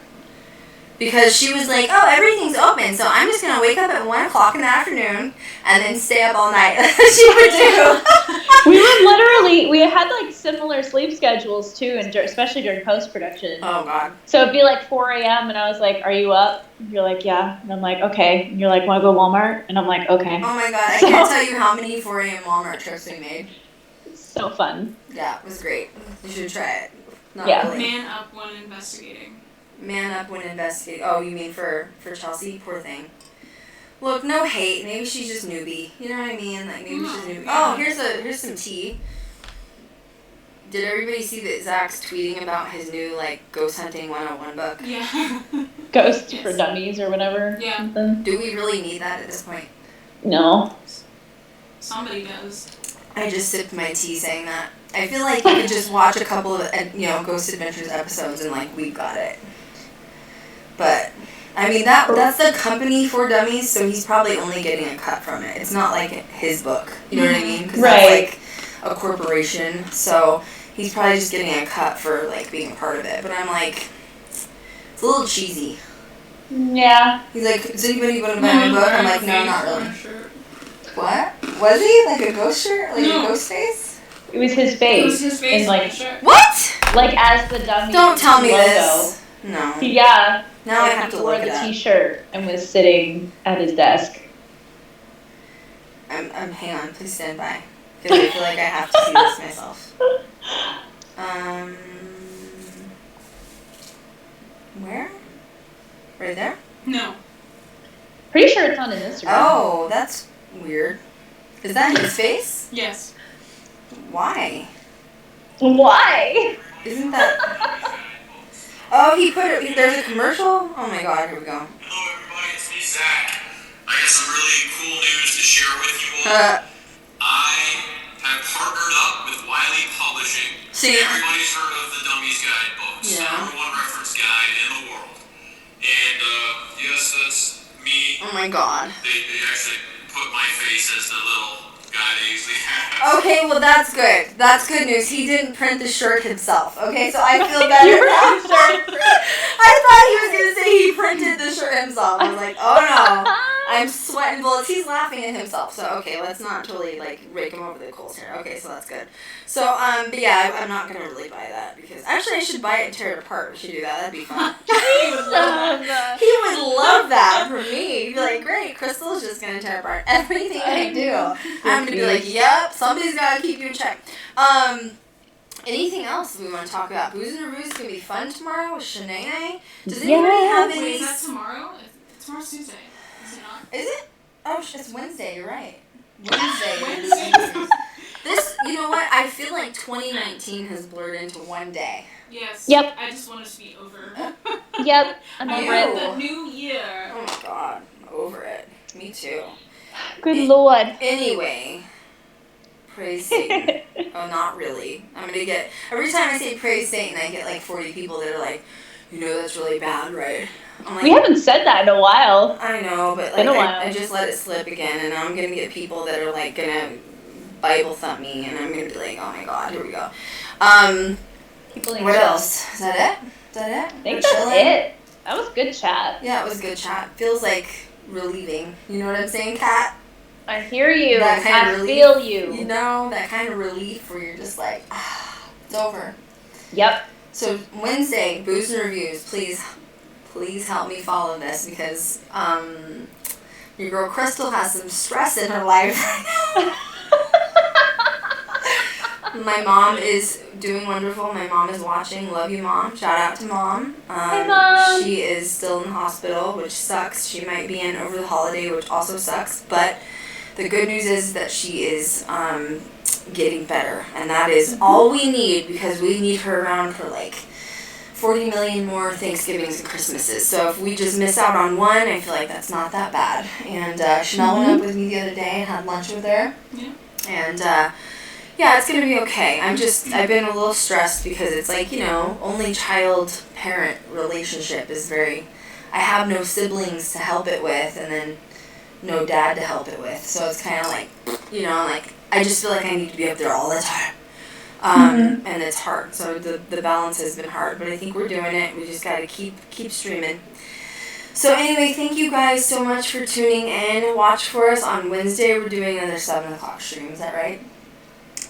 Because she was like, oh, everything's open, so I'm just going to wake up at 1 o'clock in the afternoon and then stay up all night. She would do. We would literally, we had like similar sleep schedules too, and especially during post-production. Oh, God. So it'd be like 4 a.m. and I was like, are you up? And you're like, yeah. And I'm like, okay. And you're like, want to go to Walmart? And I'm like, okay. Oh, my God. I can't tell you how many 4 a.m. Walmart trips we made. So fun. Yeah, it was great. You should try it. Not Yeah. really. Man up when investigating. Man up when investigating. Oh, you mean for Chelsea? Poor thing. Look, no hate. Maybe she's just newbie. You know what I mean? Like maybe she's newbie. Oh, here's some tea. Did everybody see that Zach's tweeting about his new like ghost hunting 101 book? Yeah. Ghost Yes. for Dummies or whatever. Yeah. Something. Do we really need that at this point? No. Somebody does. I just sipped my tea saying that. I feel like you could just watch a couple of Ghost Adventures episodes and like we've got it. But I mean that's the company for dummies, so he's probably only getting a cut from it. It's not like his book. You know what I mean? Because that's like a corporation, so he's probably just getting a cut for like being a part of it. But I'm like, it's a little cheesy. Yeah. He's like, is anybody going to buy my book? I'm like, no, not really. Shirt. What? Was he like a ghost shirt, like No. a ghost face? It was his It face. was his face And, on like, the shirt. What? like as the dummy. Don't tell me logo. this. No. Yeah. Now I Like, have to he wore look the it up. T-shirt and was sitting at his desk. I'm hang on, please stand by. Because I feel like I have to see this myself. Where? Right there? No. Pretty sure it's on his Instagram. Oh, that's weird. Is that his face? Yes. Why? Why? Isn't that... Oh, he put it... There's a commercial? Oh my god, here we go. Hello everybody, it's me, Zach. I got some really cool news to share with you all. I have partnered up with Wiley Publishing. See? Everybody's heard of the Dummies Guide books. Yeah. Number one reference guide in the world. And, yes, that's me. Oh my god. They actually put my face as the little guy they usually have. Okay, well that's good. That's good news. He didn't print the shirt himself. Okay, so I feel better now. I thought he was gonna say he printed the shirt himself. I was like, oh no, I'm sweating bullets. He's laughing at himself. So okay, let's not totally like rake him over the coals here. Okay, so that's good. So but yeah, I'm not gonna really buy that because actually I should buy it and tear it apart. We should do that. That'd be fun. He would love that for me. He'd be like, great, Crystal's just gonna tear apart everything I do. I'm gonna be like, yep, somebody's gotta keep you in check. Anything else we want to talk about? Booze and Reviews is gonna be fun tomorrow with Shanae. Does anybody have any? Wait, is that tomorrow? Tomorrow's Tuesday. Is it not? Is it? Oh, it's Wednesday. You're right. Wednesday. Wednesday. This, you know what? I feel like 2019 has blurred into one day. Yes. Yep. I just want it to be over. Yep. I'm I over want it. the new year. Oh my god, I'm over it. Me too. Good lord. Anyway, praise Satan. Oh, not really. I'm gonna get every time I say praise Satan, I get like 40 people that are like, you know, that's really bad, right? I'm like, We haven't said that in a while. I know, but Been like a while. I just let it slip again, and now I'm gonna get people that are like gonna Bible thump me, and I'm gonna be like, oh my god, here we go. People need What to- else? Is that it? Is that it? I think We're that's chilling? it. That was good chat. Yeah, it was a good chat. Feels like relieving. You know what I'm saying, Kat? I hear you. That kind of I relief, feel you. You know, that kind of relief where you're just like, it's over. Yep. So Wednesday, Booze and Reviews, please help me follow this because your girl Krystal has some stress in her life right now. My mom is doing wonderful. My mom is watching. Love you, Mom. Shout out to Mom. Hey, Mom. She is still in the hospital, which sucks. She might be in over the holiday, which also sucks. But the good news is that she is getting better. And that is all we need because we need her around for like 40 million more Thanksgivings and Christmases. So if we just miss out on one, I feel like that's not that bad. And Chanel went up with me the other day and had lunch with her. Yeah. And yeah, it's gonna be okay. I've been a little stressed because it's like, you know, only child-parent relationship is very, I have no siblings to help it with and then no dad to help it with. So it's kind of like, you know, like, I just feel like I need to be up there all the time. And it's hard. So the balance has been hard, but I think we're doing it. We just gotta keep streaming. So anyway, thank you guys so much for tuning in. Watch for us on Wednesday. We're doing another 7 o'clock stream. Is that right?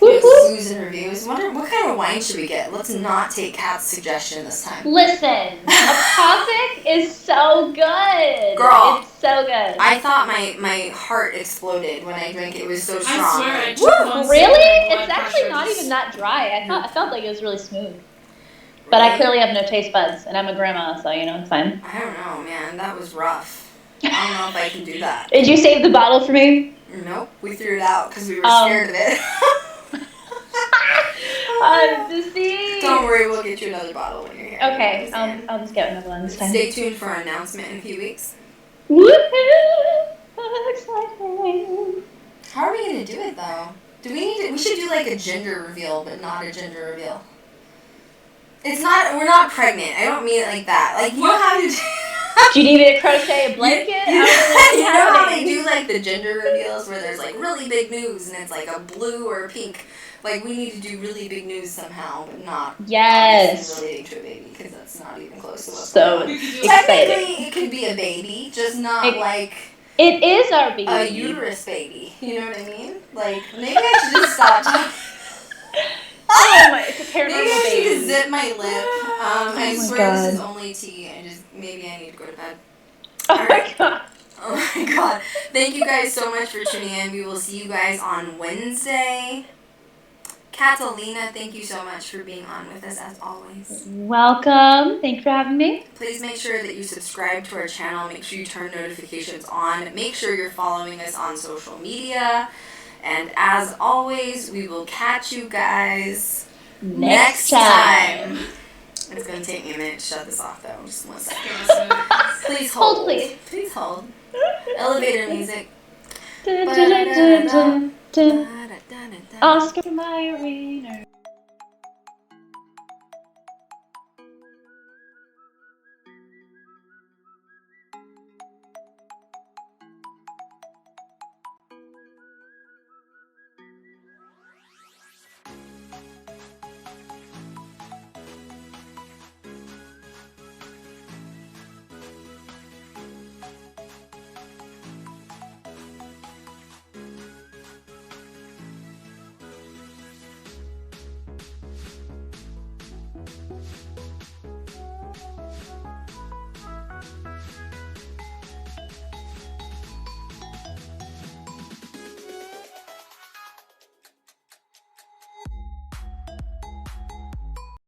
Booze and Reviews. Wonder what kind of wine should we get? Let's not take Kat's suggestion this time. Listen, Apothic is so good. Girl. It's so good. I thought my heart exploded when I drank it. It was so strong. I swear, I Like, took one sip Really? and my blood It's actually pressure not just- even that dry. I felt like it was really smooth. But I clearly have no taste buds, and I'm a grandma, so, you know, it's fine. I don't know, man. That was rough. I don't know if I can do that. Did you save the bottle for me? Nope. We threw it out because we were scared of it. See? Don't worry, we'll get you another bottle when you're here. Okay, I'll just get another one this time. Stay tuned for our announcement in a few weeks. Woohoo! Exciting. How are we gonna do it though? We should do like a gender reveal, but not a gender reveal. We're not pregnant. I don't mean it like that. Like, you know how you Do you need me to crochet a blanket? You know how they happening? do like the gender reveals where there's like really big news and it's like a blue or a pink. Like, we need to do really big news somehow, but not Yes. obviously relating to a baby because that's not even close to what's So going on. exciting. Technically, it could be a baby, just not like It is our baby. a uterus baby. You know what I mean? Like, maybe I should just stop talking. Oh my, it's a Maybe paranormal I should baby. just zip my lip. I my swear God. this is only tea. Maybe I need to go to bed. Oh my god. Oh my god. Thank you guys so much for tuning in. We will see you guys on Wednesday. Catalina, thank you so much for being on with us as always. Welcome. Thank you for having me. Please make sure that you subscribe to our channel. Make sure you turn notifications on. Make sure you're following us on social media. And as always, we will catch you guys next time. It's going to take me a minute to shut this off though. Just 1 second. Please hold. Hold, please. Please hold. Elevator music. Oscar Mayer Wiener.